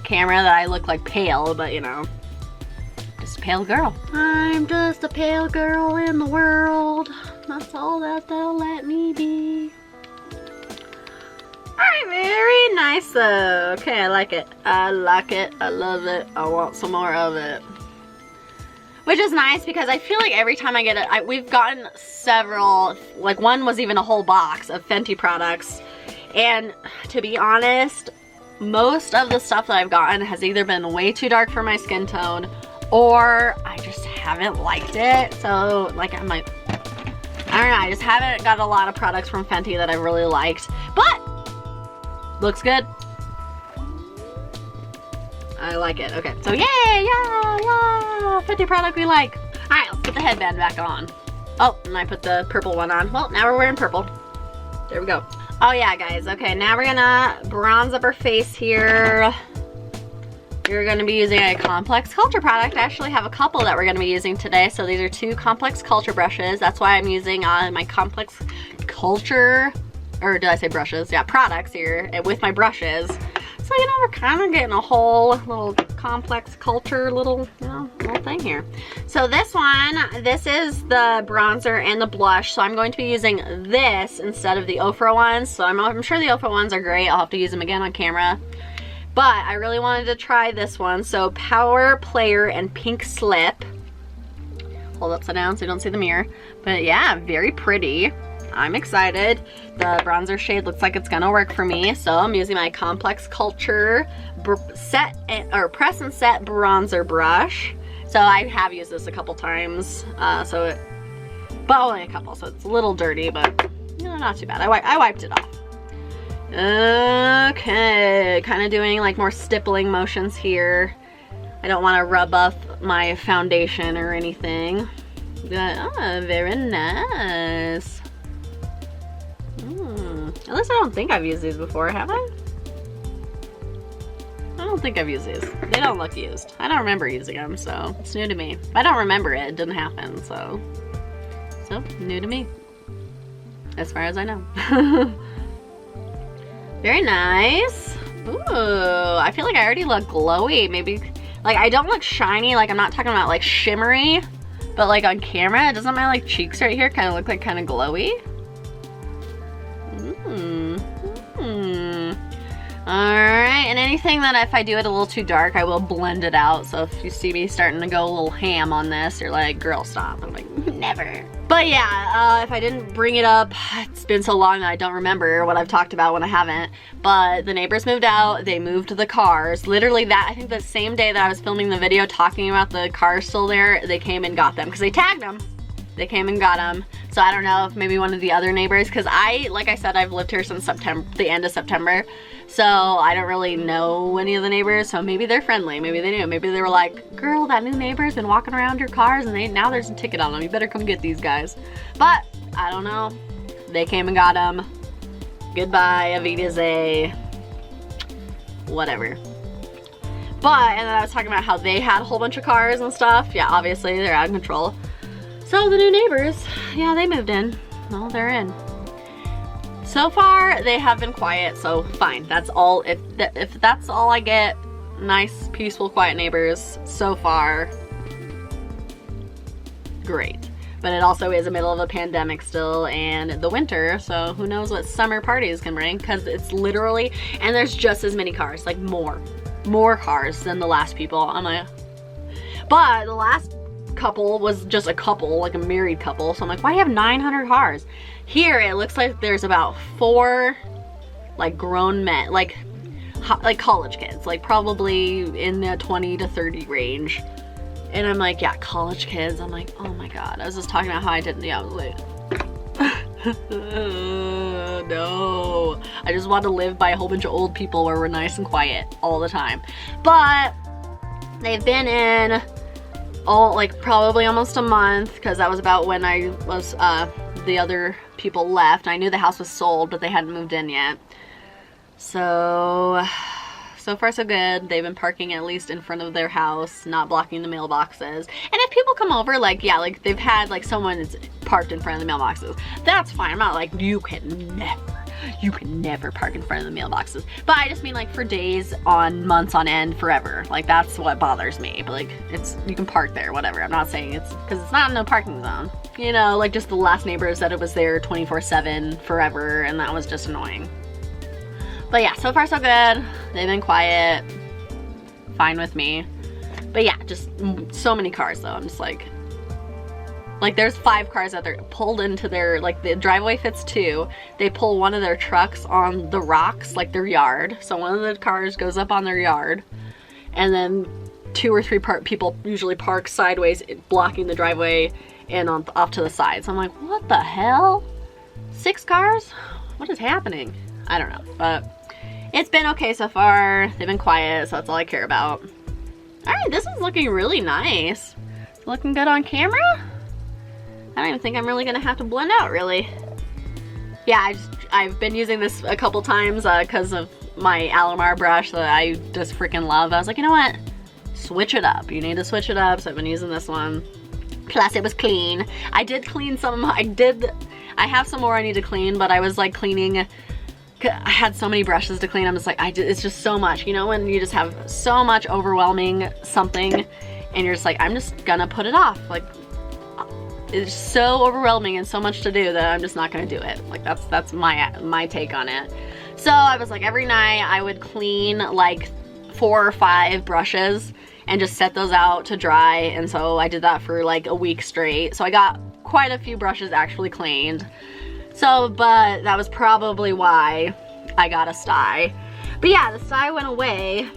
camera that I look like pale, but you know, just a pale girl. I'm just a pale girl in the world. That's all that they'll let me be. Alright, very nice though. Okay, I like it. I like it. I love it. I want some more of it. Which is nice because I feel like every time I get it, we've gotten several, like one was even a whole box of Fenty products. And to be honest, most of the stuff that I've gotten has either been way too dark for my skin tone or I just haven't liked it. So like I'm like, I don't know, I just haven't got a lot of products from Fenty that I really liked. But looks good. I like it. Okay, so yay, yeah, Fenty product we like. All right, let's put the headband back on. Oh, and I put the purple one on. Well, now we're wearing purple. There we go. Oh yeah, guys. Okay, now we're gonna bronze up our face here. You're gonna be using a Complex Culture product. I actually have a couple that we're gonna be using today. So these are two Complex Culture brushes. That's why I'm using my Complex Culture, or did I say brushes? Yeah, products here with my brushes. So, you know, we're kind of getting a whole little Complex Culture little thing here. So this one, this is the bronzer and the blush. So I'm going to be using this instead of the Ofra ones. So I'm sure the Ofra ones are great. I'll have to use them again on camera. But I really wanted to try this one. So Power Player and Pink Slip. Hold upside down so you don't see the mirror. But yeah, very pretty. I'm excited. The bronzer shade looks like it's gonna work for me, so I'm using my Complex Culture press and set bronzer brush. So I have used this a couple times, but only a couple, so it's a little dirty, but you know, not too bad. I wiped it off. Okay, kind of doing like more stippling motions here. I don't want to rub off my foundation or anything. But, oh, very nice. At least I don't think I've used these before, have I? I don't think I've used these. They don't look used. I don't remember using them, so it's new to me. If I don't remember it, it didn't happen, so new to me. As far as I know. Very nice. Ooh, I feel like I already look glowy. Maybe, like I don't look shiny, like I'm not talking about like shimmery, but like on camera, doesn't my like cheeks right here kind of look like kind of glowy? Alright, and anything that if I do it a little too dark, I will blend it out. So if you see me starting to go a little ham on this, you're like, girl, stop. I'm like, never. But yeah, if I didn't bring it up, it's been so long that I don't remember what I've talked about when I haven't. But the neighbors moved out, they moved the cars. Literally that, I think the same day that I was filming the video talking about the cars still there, they came and got them because they tagged them. They came and got them. So I don't know if maybe one of the other neighbors, because like I said, I've lived here since September, the end of September. So I don't really know any of the neighbors, so maybe they're friendly, maybe they knew, maybe they were like, girl, that new neighbor's been walking around your cars and now there's a ticket on them, you better come get these guys. But, I don't know, they came and got them. Goodbye, Auf Wiedersehen, whatever. But, and then I was talking about how they had a whole bunch of cars and stuff. Yeah, obviously they're out of control. So the new neighbors, yeah, they moved in. Well, they're in. So far, they have been quiet, so fine. That's all. If that's all I get, nice, peaceful, quiet neighbors so far, great. But it also is the middle of a pandemic still and the winter, so who knows what summer parties can bring, because it's literally, and there's just as many cars, like more cars than the last people. I'm like, but the last couple was just a couple, like a married couple, so I'm like, why do you have 900 cars? Here it looks like there's about 4 like grown men, like college kids, like probably in the 20 to 30 range. And I'm like, yeah, college kids. I'm like, oh my god. I was just talking about how I didn't, yeah, I was like, no. I just want to live by a whole bunch of old people where we're nice and quiet all the time. But they've been in like probably almost a month, because that was about when I was the other people left. I knew the house was sold, but they hadn't moved in yet. So so far so good. They've been parking at least in front of their house, not blocking the mailboxes. And if people come over, like, yeah, like they've had like someone's parked in front of the mailboxes, that's fine. I'm not like, you can never park in front of the mailboxes. But I just mean like for days, on months on end, forever. Like that's what bothers me. But like you can park there, whatever. I'm not saying it's, because it's not no parking zone. You know, like just the last neighbor said it was there 24/7 forever, and that was just annoying. But yeah, so far so good. They've been quiet, fine with me. But yeah, just so many cars though. I'm just like there's 5 cars that they're pulled into their, like the driveway fits 2. They pull one of their trucks on the rocks, like their yard. So one of the cars goes up on their yard, and then 2 or 3 people usually park sideways, blocking the driveway and off to the side. So I'm like, what the hell? 6 cars? What is happening? I don't know, but it's been okay so far. They've been quiet, so that's all I care about. All right, this is looking really nice. It's looking good on camera. I don't even think I'm really gonna have to blend out, really. Yeah, I've been using this a couple times because of my Alamar brush that I just freaking love. I was like, you know what? Switch it up. You need to switch it up, so I've been using this one. Plus, it was clean. I did clean some. I have some more I need to clean, but I was like cleaning. I had so many brushes to clean. I'm just like, it's just so much. You know, when you just have so much overwhelming something and you're just like, I'm just gonna put it off. Like, it's so overwhelming and so much to do that I'm just not gonna do it. Like, that's my take on it. So I was like, every night I would clean like 4 or 5 brushes and just set those out to dry. And so I did that for like a week straight. So I got quite a few brushes actually cleaned. So, but that was probably why I got a sty. But yeah, the sty went away,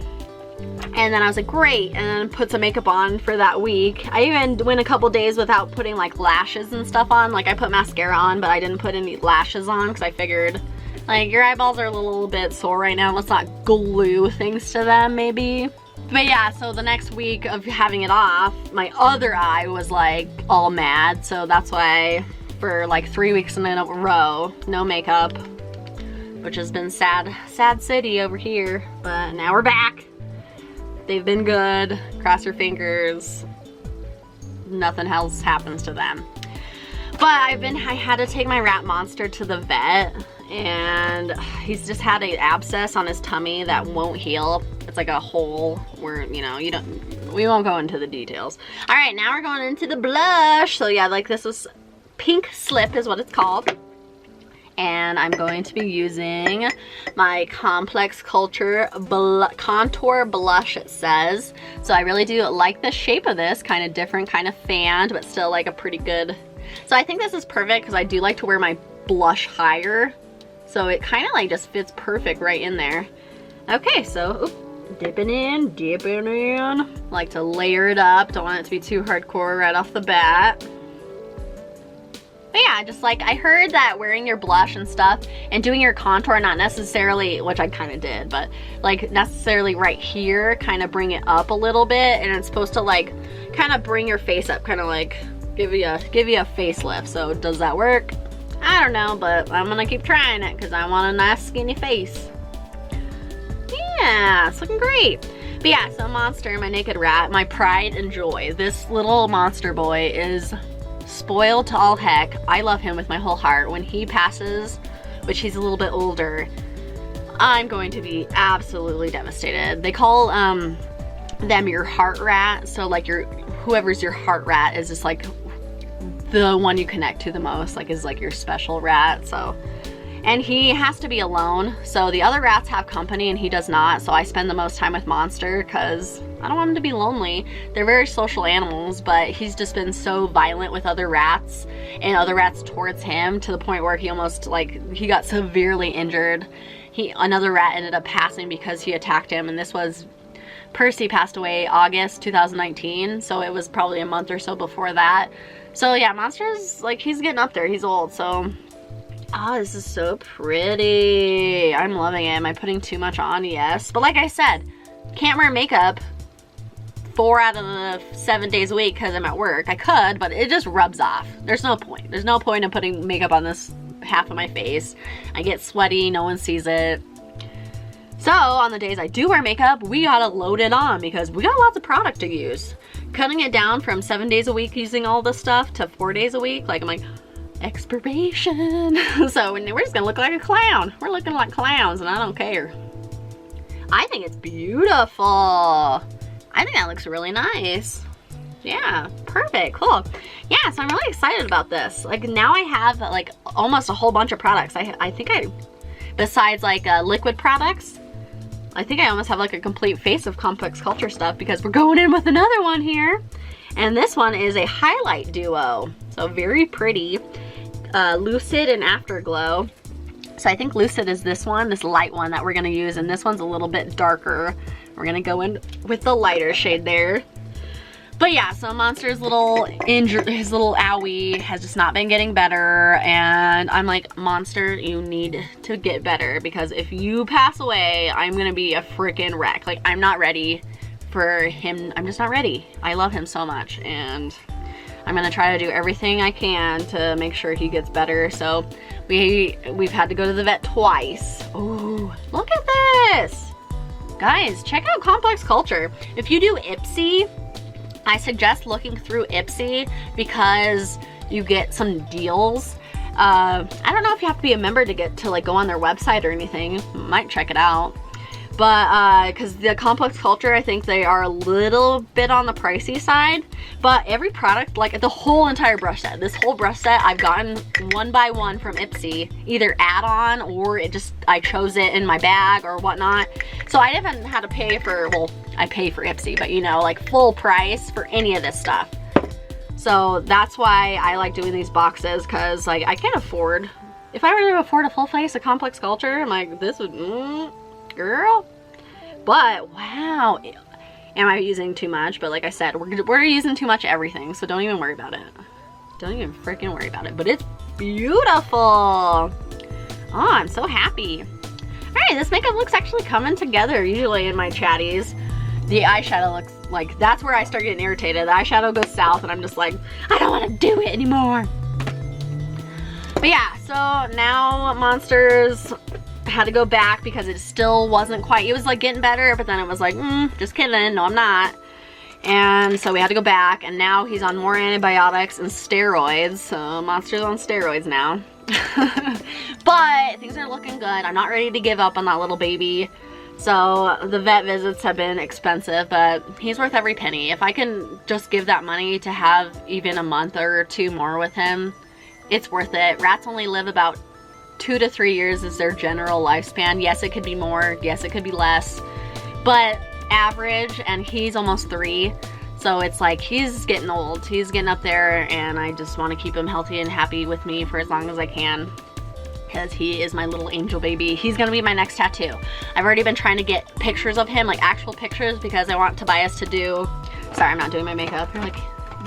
and then I was like, great, and then put some makeup on for that week. I even went a couple days without putting like lashes and stuff on. Like I put mascara on, but I didn't put any lashes on because I figured like your eyeballs are a little bit sore right now. Let's not glue things to them maybe. But yeah, so the next week of having it off, my other eye was like all mad. So that's why for like 3 weeks in a row, no makeup, which has been sad city over here. But now we're back. They've been good. Cross your fingers. Nothing else happens to them. But I had to take my rat monster to the vet, and he's just had an abscess on his tummy that won't heal. It's like a hole where, you know, we won't go into the details. All right, now we're going into the blush. So yeah, like this is Pink Slip is what it's called. And I'm going to be using my Complex Culture Contour Blush, it says. So I really do like the shape of this, kind of different, kind of fanned, but still like a pretty good. So I think this is perfect because I do like to wear my blush higher. So it kind of like just fits perfect right in there. Okay, so dipping in. Like to layer it up. Don't want it to be too hardcore right off the bat. But yeah, just like I heard that wearing your blush and stuff and doing your contour, not necessarily, which I kind of did, but like necessarily right here, kind of bring it up a little bit, and it's supposed to like kind of bring your face up, kind of like give you a facelift. So does that work? I don't know, but I'm gonna keep trying it because I want a nice skinny face. Yeah, it's looking great. But yeah, so Monster, my naked rat, my pride and joy. This little monster boy is spoiled to all heck. I love him with my whole heart. When he passes, which he's a little bit older, I'm going to be absolutely devastated. They call them your heart rat. So like whoever's your heart rat is just like the one you connect to the most, like is like your special rat. So, and he has to be alone. So the other rats have company and he does not. So I spend the most time with Monster because I don't want him to be lonely. They're very social animals, but he's just been so violent with other rats and other rats towards him to the point where he almost he got severely injured. Another rat ended up passing because he attacked him, and this was, Percy passed away August 2019, so it was probably a month or so before that. So yeah, Monster's like, he's getting up there, he's old, so. Oh, this is so pretty. I'm loving it. Am I putting too much on? Yes. But like I said, can't wear makeup 4 out of the 7 days a week because I'm at work. I could, but it just rubs off. There's no point. There's no point in putting makeup on this half of my face. I get sweaty, no one sees it. So on the days I do wear makeup, we gotta load it on because we got lots of product to use. Cutting it down from 7 days a week using all this stuff to 4 days a week, like I'm like, expiration. So we're just gonna look like a clown. We're looking like clowns and I don't care. I think it's beautiful. I think that looks really nice. Yeah, perfect, cool. Yeah, so I'm really excited about this. Like now I have like almost a whole bunch of products. I think besides like liquid products, I think I almost have like a complete face of Complex Culture stuff because we're going in with another one here. And this one is a highlight duo. So very pretty. Lucid and Afterglow. So I think Lucid is this one, this light one that we're gonna use, and this one's a little bit darker. We're gonna go in with the lighter shade there. But yeah, so Monster's little his little owie has just not been getting better, and I'm like, Monster, you need to get better because if you pass away, I'm gonna be a freaking wreck. Like, I'm not ready for him. I'm just not ready. I love him so much, and I'm gonna try to do everything I can to make sure he gets better. So we've had to go to the vet twice. Ooh, look at this. Guys, check out Complex Culture. If you do Ipsy, I suggest looking through Ipsy because you get some deals. I don't know if you have to be a member to get to like go on their website or anything. Might check it out. But because the Complex Culture, I think they are a little bit on the pricey side. But every product, like the whole entire brush set, this whole brush set, I've gotten one by one from Ipsy, either add-on or I chose it in my bag or whatnot. So I haven't had to pay for, well, I pay for Ipsy, but you know, like full price for any of this stuff. So that's why I like doing these boxes, because like I can't afford, if I were to afford a full face of Complex Culture, I'm like, this would, girl. But wow, am I using too much? But like I said, we're using too much of everything, so don't even worry about it. Don't even freaking worry about it. But it's beautiful. Oh, I'm so happy. All right, this makeup looks actually coming together. Usually in my chatties, the eyeshadow looks like, that's where I start getting irritated. The eyeshadow goes south and I'm just like, I don't want to do it anymore. But yeah, so now Monsters had to go back because it still wasn't quite, it was like getting better, but then it was like, just kidding, no I'm not. And so we had to go back, and now he's on more antibiotics and steroids, so Monster's on steroids now. But things are looking good. I'm not ready to give up on that little baby. So the vet visits have been expensive, but he's worth every penny. If I can just give that money to have even a month or two more with him, it's worth it. Rats only live about 2 to 3 years is their general lifespan. Yes, it could be more, yes, it could be less, but average, and he's almost 3, so it's like he's getting old, he's getting up there, and I just want to keep him healthy and happy with me for as long as I can, because he is my little angel baby. He's gonna be my next tattoo. I've already been trying to get pictures of him, like actual pictures, because I want Tobias to do, sorry, I'm not doing my makeup. You're like,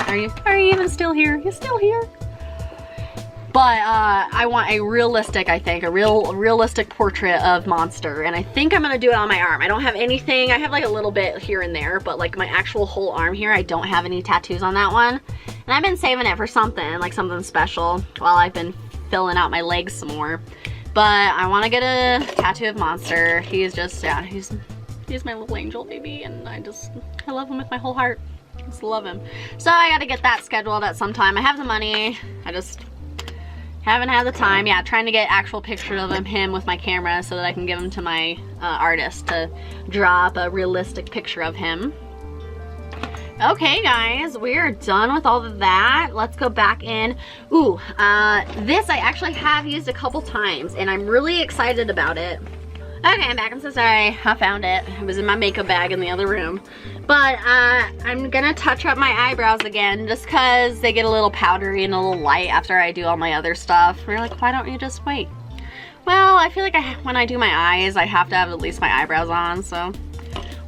are you even still here? You're still here? But I want a realistic, I think, a realistic portrait of Monster. And I think I'm gonna do it on my arm. I don't have anything, I have like a little bit here and there, but like my actual whole arm here, I don't have any tattoos on that one. And I've been saving it for something, like something special, while I've been filling out my legs some more. But I wanna get a tattoo of Monster. He's just, yeah, he's my little angel baby, and I love him with my whole heart. I just love him. So I gotta get that scheduled at some time. I have the money, I just haven't had the time. Yeah, trying to get actual pictures of him with my camera so that I can give them to my artist to draw up a realistic picture of him. Okay guys, we are done with all of that. Let's go back in. Ooh, this I actually have used a couple times and I'm really excited about it. Okay, I'm back. I'm so sorry. I found it. It was in my makeup bag in the other room. But I'm gonna touch up my eyebrows again just because they get a little powdery and a little light after I do all my other stuff. You're like, why don't you just wait? Well, I feel like when I do my eyes, I have to have at least my eyebrows on, so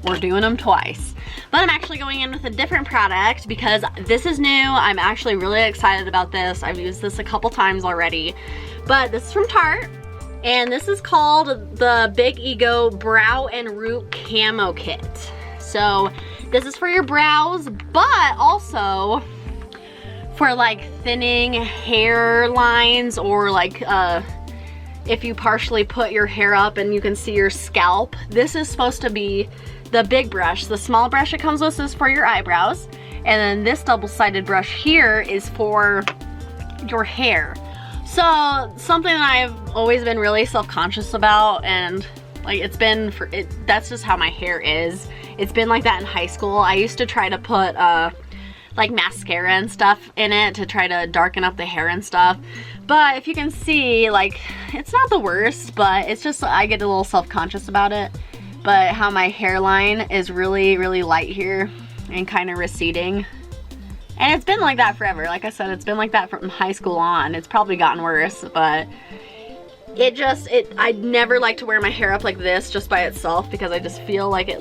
we're doing them twice. But I'm actually going in with a different product because this is new. I'm actually really excited about this. I've used this a couple times already. But this is from Tarte. And this is called the Big Ego Brow and Root Camo Kit. So this is for your brows, but also for like thinning hairlines, or like if you partially put your hair up and you can see your scalp. This is supposed to be the big brush. The small brush it comes with is for your eyebrows. And then this double-sided brush here is for your hair. So something that I've always been really self-conscious about, and like that's just how my hair is. It's been like that in high school. I used to try to put like mascara and stuff in it to try to darken up the hair and stuff. But if you can see, like, it's not the worst, but it's just I get a little self-conscious about it. But how my hairline is really, really light here and kind of receding. And it's been like that forever. Like I said, it's been like that from high school on. It's probably gotten worse, but I never like to wear my hair up like this just by itself because I just feel like it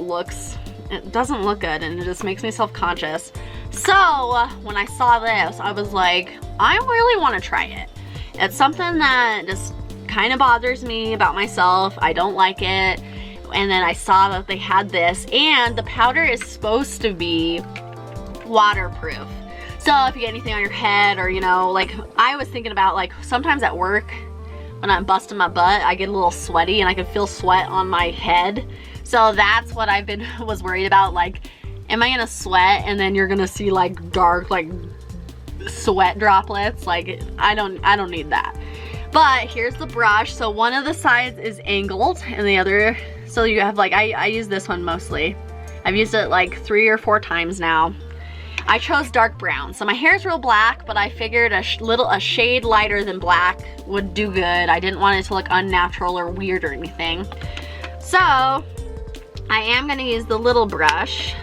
doesn't look good and it just makes me self-conscious. So when I saw this, I was like, I really want to try it. It's something that just kind of bothers me about myself. I don't like it. And then I saw that they had this, and the powder is supposed to be waterproof. So if you get anything on your head, or, you know, like I was thinking about, like, sometimes at work when I'm busting my butt, I get a little sweaty and I can feel sweat on my head. So that's what was worried about. Like, am I gonna sweat and then you're gonna see like dark, like sweat droplets? Like, I don't need that. But here's the brush. So one of the sides is angled and the other, so you have like, I use this one mostly. I've used it like 3 or 4 times now. I chose dark brown. So my hair's real black, but I figured a shade lighter than black would do good. I didn't want it to look unnatural or weird or anything. So I am gonna use the little brush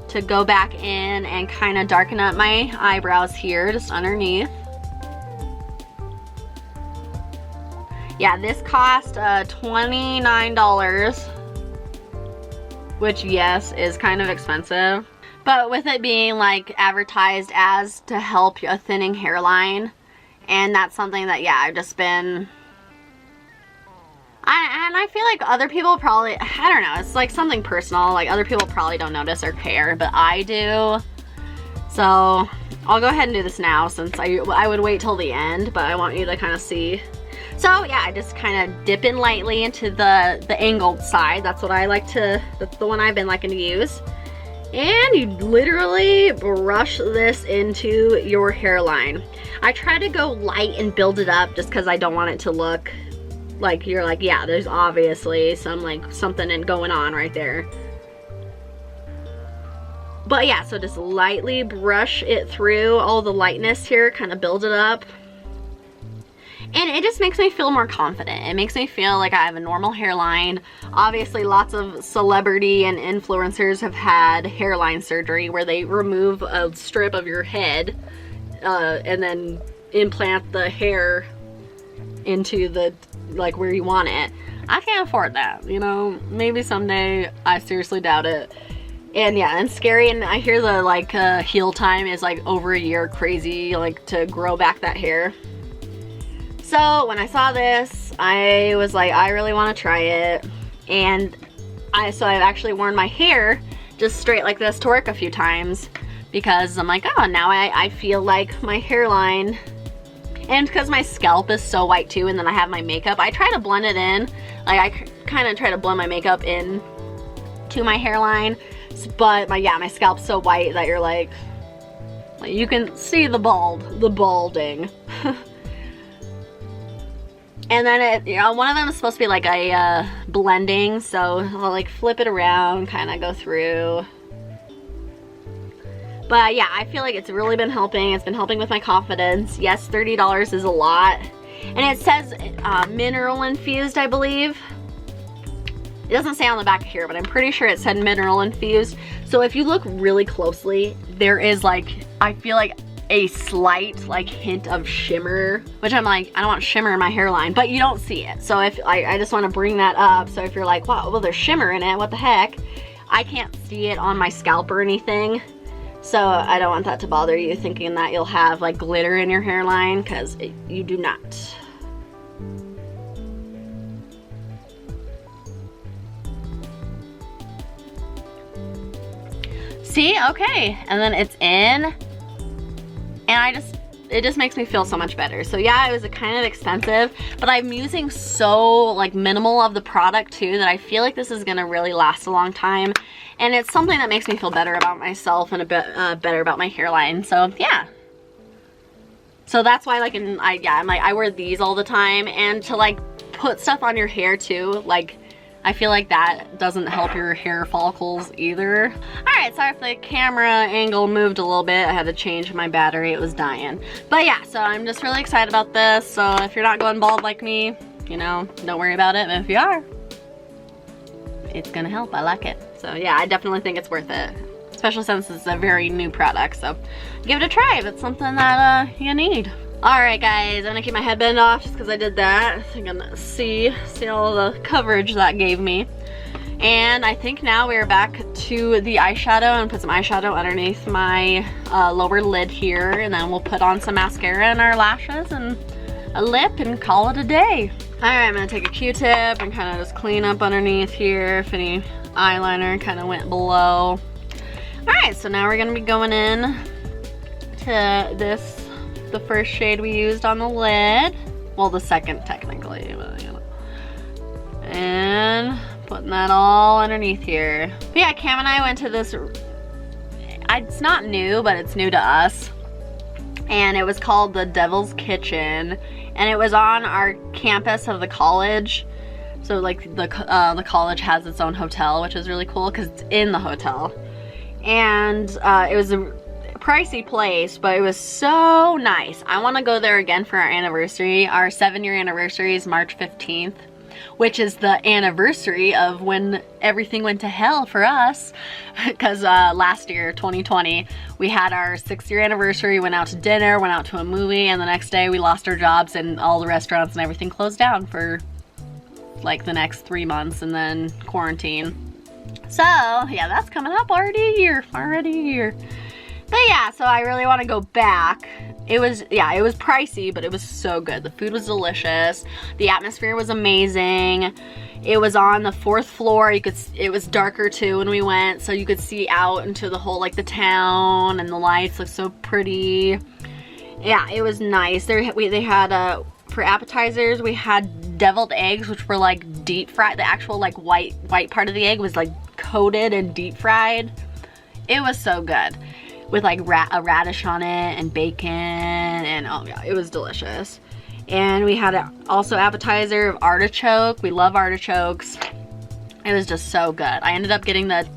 to go back in and kind of darken up my eyebrows here, just underneath. Yeah, this cost $29, which, yes, is kind of expensive. But with it being like advertised as to help a thinning hairline, and that's something that, yeah, I've just been, and I feel like other people probably, I don't know, it's like something personal, like other people probably don't notice or care, but I do. So I'll go ahead and do this now, since I would wait till the end, but I want you to kind of see. So yeah, I just kind of dip in lightly into the angled side. That's what I like to, that's the one I've been liking to use. And you literally brush this into your hairline. I try to go light and build it up just because I don't want it to look like you're like, yeah, there's obviously something going on right there. But yeah, so just lightly brush it through all the lightness here, kind of build it up. And it just makes me feel more confident. It makes me feel like I have a normal hairline. Obviously, lots of celebrity and influencers have had hairline surgery where they remove a strip of your head and then implant the hair into the, like, where you want it. I can't afford that, you know? Maybe someday. I seriously doubt it. And yeah, and scary, and I hear the, like, heal time is, like, over a year crazy, like, to grow back that hair. So when I saw this, I was like, I really want to try it. And so I've actually worn my hair just straight like this to work a few times, because I'm like, oh, now I feel like my hairline, and because my scalp is so white too, and then I have my makeup, I try to blend it in. Like, I kind of try to blend my makeup in to my hairline, but my scalp's so white that you're like you can see the balding. And then one of them is supposed to be like a blending, so I'll like flip it around, kind of go through. But yeah, I feel like it's really been helping. It's been helping with my confidence. Yes, $30 is a lot. And it says mineral infused, I believe. It doesn't say on the back here, but I'm pretty sure it said mineral infused. So if you look really closely, there is like, I feel like a slight like hint of shimmer, which I'm like, I don't want shimmer in my hairline, but you don't see it. So if I just want to bring that up. So if you're like, wow, well, there's shimmer in it, what the heck? I can't see it on my scalp or anything. So I don't want that to bother you, thinking that you'll have like glitter in your hairline, because you do not. See, okay, and then it's in. And I just it just makes me feel so much better. So yeah, it was kind of expensive, but I'm using so like minimal of the product too that I feel like this is gonna really last a long time. And it's something that makes me feel better about myself and a bit better about my hairline. So yeah. So that's why like I wear these all the time, and to like put stuff on your hair too, like I feel like that doesn't help your hair follicles either. Alright, sorry if the camera angle moved a little bit. I had to change my battery, it was dying. But yeah, so I'm just really excited about this. So if you're not going bald like me, you know, don't worry about it. But if you are, it's gonna help. I like it. So yeah, I definitely think it's worth it. Especially since it's a very new product. So give it a try if it's something that you need. Alright guys, I'm gonna keep my headband off just because I did that. So you can see all the coverage that gave me. And I think now we're back to the eyeshadow, and put some eyeshadow underneath my lower lid here, and then we'll put on some mascara and our lashes and a lip and call it a day. Alright, I'm gonna take a Q-tip and kind of just clean up underneath here if any eyeliner kind of went below. Alright, so now we're gonna be going in to this, the first shade we used on the lid. Well, the second technically, but, you know. And putting that all underneath here. But yeah, Cam and I went to this, it's not new, but it's new to us. And it was called the Devil's Kitchen. And it was on our campus of the college. So like the college has its own hotel, which is really cool because it's in the hotel. And it was a pricey place, but it was so nice. I want to go there again for our anniversary. Our 7-year anniversary is March 15th, which is the anniversary of when everything went to hell for us. Because last year, 2020, we had our 6-year anniversary, went out to dinner, went out to a movie, and the next day we lost our jobs and all the restaurants and everything closed down for like the next 3 months, and then quarantine. So yeah, that's coming up already a year. But yeah, so I really want to go back. It was pricey, but it was so good. The food was delicious. The atmosphere was amazing. It was on the 4th floor. It was darker too when we went, so you could see out into the whole, like, the town, and the lights looked so pretty. Yeah, it was nice. They had for appetizers, we had deviled eggs, which were like deep fried. The actual like white part of the egg was like coated and deep fried. It was so good, with like a radish on it and bacon, and oh yeah, it was delicious. And we had also appetizer of artichoke. We love artichokes. It was just so good. I ended up getting the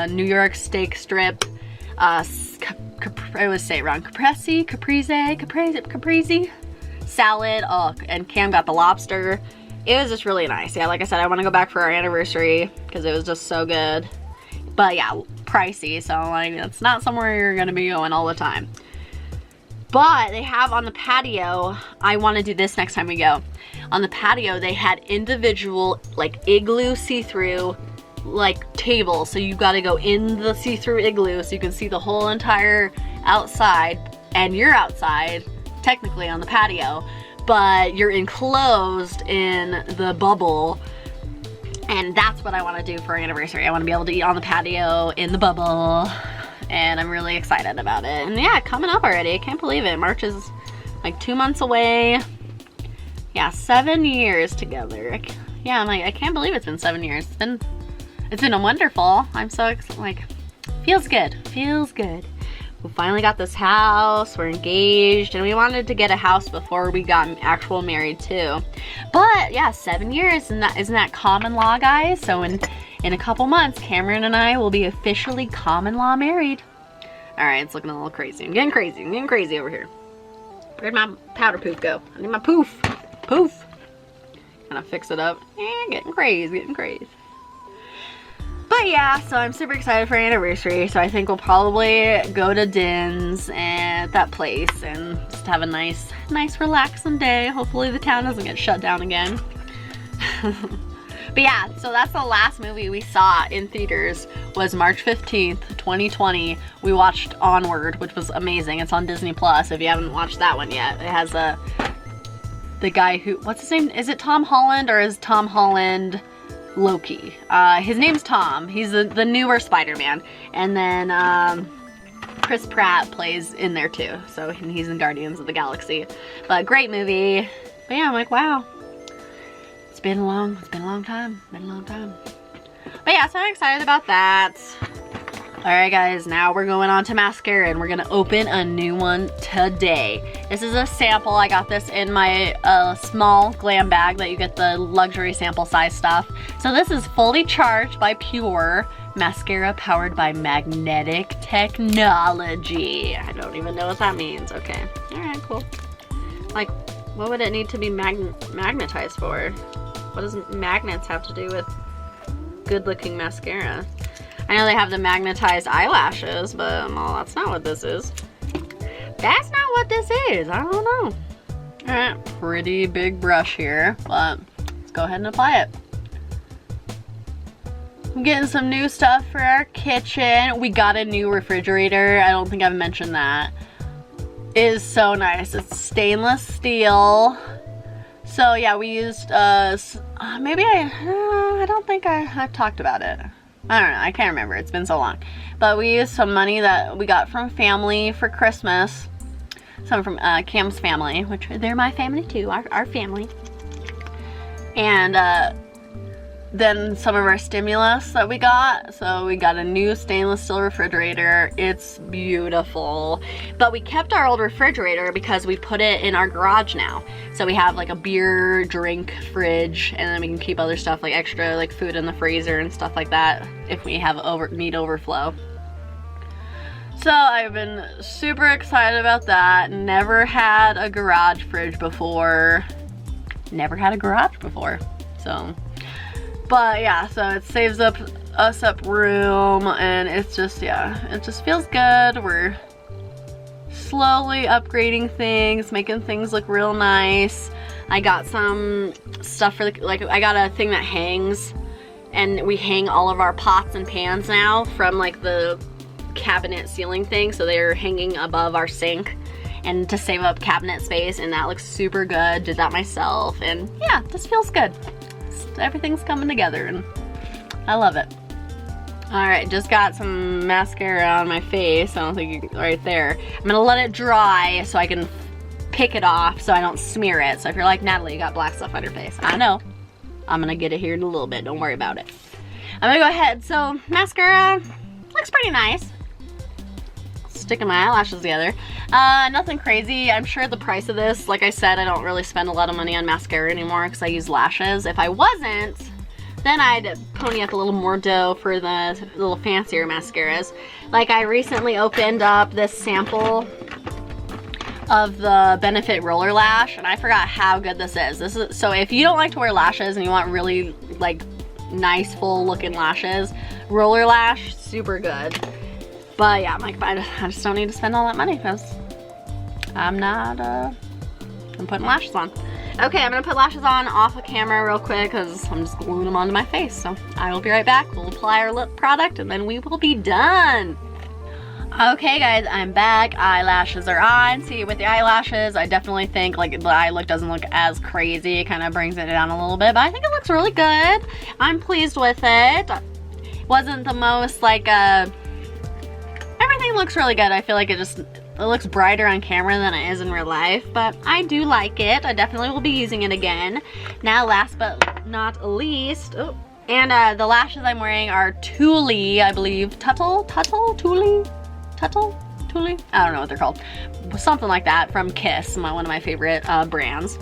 New York steak strip. I always say it wrong. Caprese salad. Oh, and Cam got the lobster. It was just really nice. Yeah, like I said, I want to go back for our anniversary because it was just so good. But yeah, pricey, so like it's not somewhere you're gonna be going all the time. But they have on the patio, I want to do this next time we go. On the patio, they had individual like igloo see-through like tables. So you got to go in the see-through igloo so you can see the whole entire outside, and you're outside technically on the patio, but you're enclosed in the bubble. And that's what I want to do for our anniversary. I want to be able to eat on the patio in the bubble, and I'm really excited about it. And yeah, coming up already. I can't believe it. March is like 2 months away. Yeah, 7 years together. Yeah, I'm like, I can't believe it's been 7 years. It's been wonderful. I'm so like, feels good. Feels good. We finally got this house, we're engaged, and we wanted to get a house before we got actual married too. But yeah, 7 years, and isn't that common law, guys? So in a couple months, Cameron and I will be officially common law married. All right, it's looking a little crazy. I'm getting crazy over here. Where'd my powder poof go? I need my poof. Gonna fix it up. Getting crazy. But yeah, so I'm super excited for our anniversary. So I think we'll probably go to Din's and that place and just have a nice relaxing day. Hopefully the town doesn't get shut down again. But yeah, so that's the last movie we saw in theaters, was March 15th, 2020. We watched Onward, which was amazing. It's on Disney Plus if you haven't watched that one yet. It has the guy who, what's his name? Is it Tom Holland, or is Tom Holland Loki? His name's Tom. He's the newer Spider-Man. And then Chris Pratt plays in there too. So he's in Guardians of the Galaxy. But great movie. But yeah, I'm like, wow. It's been a long time. Been a long time. But yeah, so I'm excited about that. Alright guys, now we're going on to mascara and we're gonna open a new one today. This is a sample. I got this in my small glam bag that you get the luxury sample size stuff. So this is Fully Charged by Pure mascara powered by magnetic technology. I don't even know what that means. Okay, alright, cool. Like, what would it need to be magnetized for? What does magnets have to do with good looking mascara? I know they have the magnetized eyelashes, but well, that's not what this is. That's not what this is. I don't know. Alright, pretty big brush here, but let's go ahead and apply it. I'm getting some new stuff for our kitchen. We got a new refrigerator. I don't think I've mentioned that. It is so nice. It's stainless steel. So yeah, we used, maybe I don't think I've talked about it. I don't know, I can't remember, it's been so long. But we used some money that we got from family for Christmas. Some from Cam's family, which they're my family too, our family. And then some of our stimulus that we got. So we got a new stainless steel refrigerator. It's beautiful. But we kept our old refrigerator because we put it in our garage now. So we have like a beer drink fridge, and then we can keep other stuff like extra like food in the freezer and stuff like that if we have need overflow. So I've been super excited about that. Never had a garage fridge before. Never had a garage before. So but yeah, so it saves us up room, and it's just, yeah, it just feels good. We're slowly upgrading things, making things look real nice. I got some stuff for like I got a thing that hangs, and we hang all of our pots and pans now from like the cabinet ceiling thing, so they're hanging above our sink and to save up cabinet space, and that looks super good. Did that myself, and yeah, this feels good. Everything's coming together and I love it. Alright, just got some mascara on my face. I don't think you can, right there. I'm gonna let it dry so I can pick it off so I don't smear it. So if you're like, Natalie, you got black stuff on your face. I know. I'm gonna get it here in a little bit. Don't worry about it. I'm gonna go ahead. So mascara looks pretty nice. Sticking my eyelashes together. Nothing crazy. I'm sure the price of this, like I said, I don't really spend a lot of money on mascara anymore because I use lashes. If I wasn't, then I'd pony up a little more dough for the little fancier mascaras. Like I recently opened up this sample of the Benefit Roller Lash, and I forgot how good this is. So if you don't like to wear lashes and you want really like nice full looking lashes, Roller Lash, super good. But yeah, I'm like, I just don't need to spend all that money because I'm putting lashes on. Okay, I'm gonna put lashes on off of camera real quick because I'm just gluing them onto my face. So I will be right back. We'll apply our lip product and then we will be done. Okay guys, I'm back. Eyelashes are on. See, with the eyelashes, I definitely think like the eye look doesn't look as crazy. It kind of brings it down a little bit, but I think it looks really good. I'm pleased with it. Wasn't the most like everything looks really good. I feel like it looks brighter on camera than it is in real life, but I do like it. I definitely will be using it again. Now, last but not least, the lashes I'm wearing are Tule, I believe. Tuttle? Tule? I don't know what they're called. Something like that from Kiss, one of my favorite brands.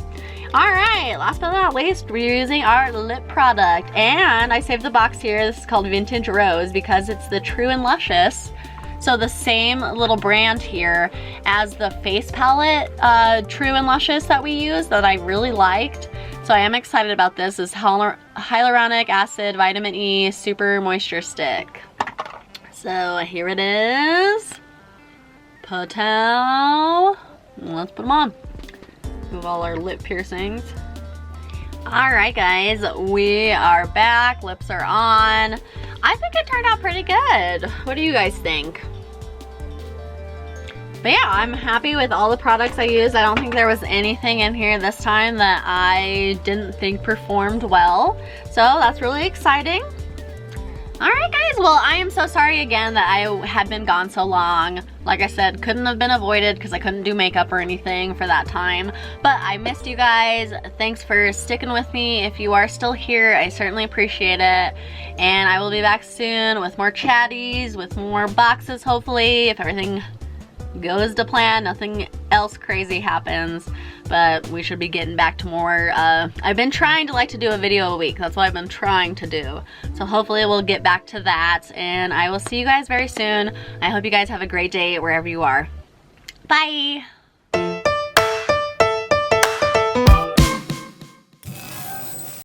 Alright, last but not least, we're using our lip product. And I saved the box here. This is called Vintage Rose because it's the True and Luscious. So the same little brand here as the face palette True and Luscious that we use that I really liked. So I am excited about this. This is Hyaluronic Acid Vitamin E Super Moisture Stick. So here it is. Patel. Let's put them on. Move all our lip piercings. Alright guys, we are back. Lips are on. I think it turned out pretty good. What do you guys think? But yeah, I'm happy with all the products I used. I don't think there was anything in here this time that I didn't think performed well. So that's really exciting. Alright guys, well I am so sorry again that I had been gone so long. Like I said, couldn't have been avoided because I couldn't do makeup or anything for that time. But I missed you guys. Thanks for sticking with me. If you are still here, I certainly appreciate it. And I will be back soon with more chatties, with more boxes hopefully, if everything goes to plan, nothing else crazy happens, but we should be getting back to more. I've been trying to do a video a week. That's what I've been trying to do. So hopefully we'll get back to that, and I will see you guys very soon. I hope you guys have a great day wherever you are. Bye!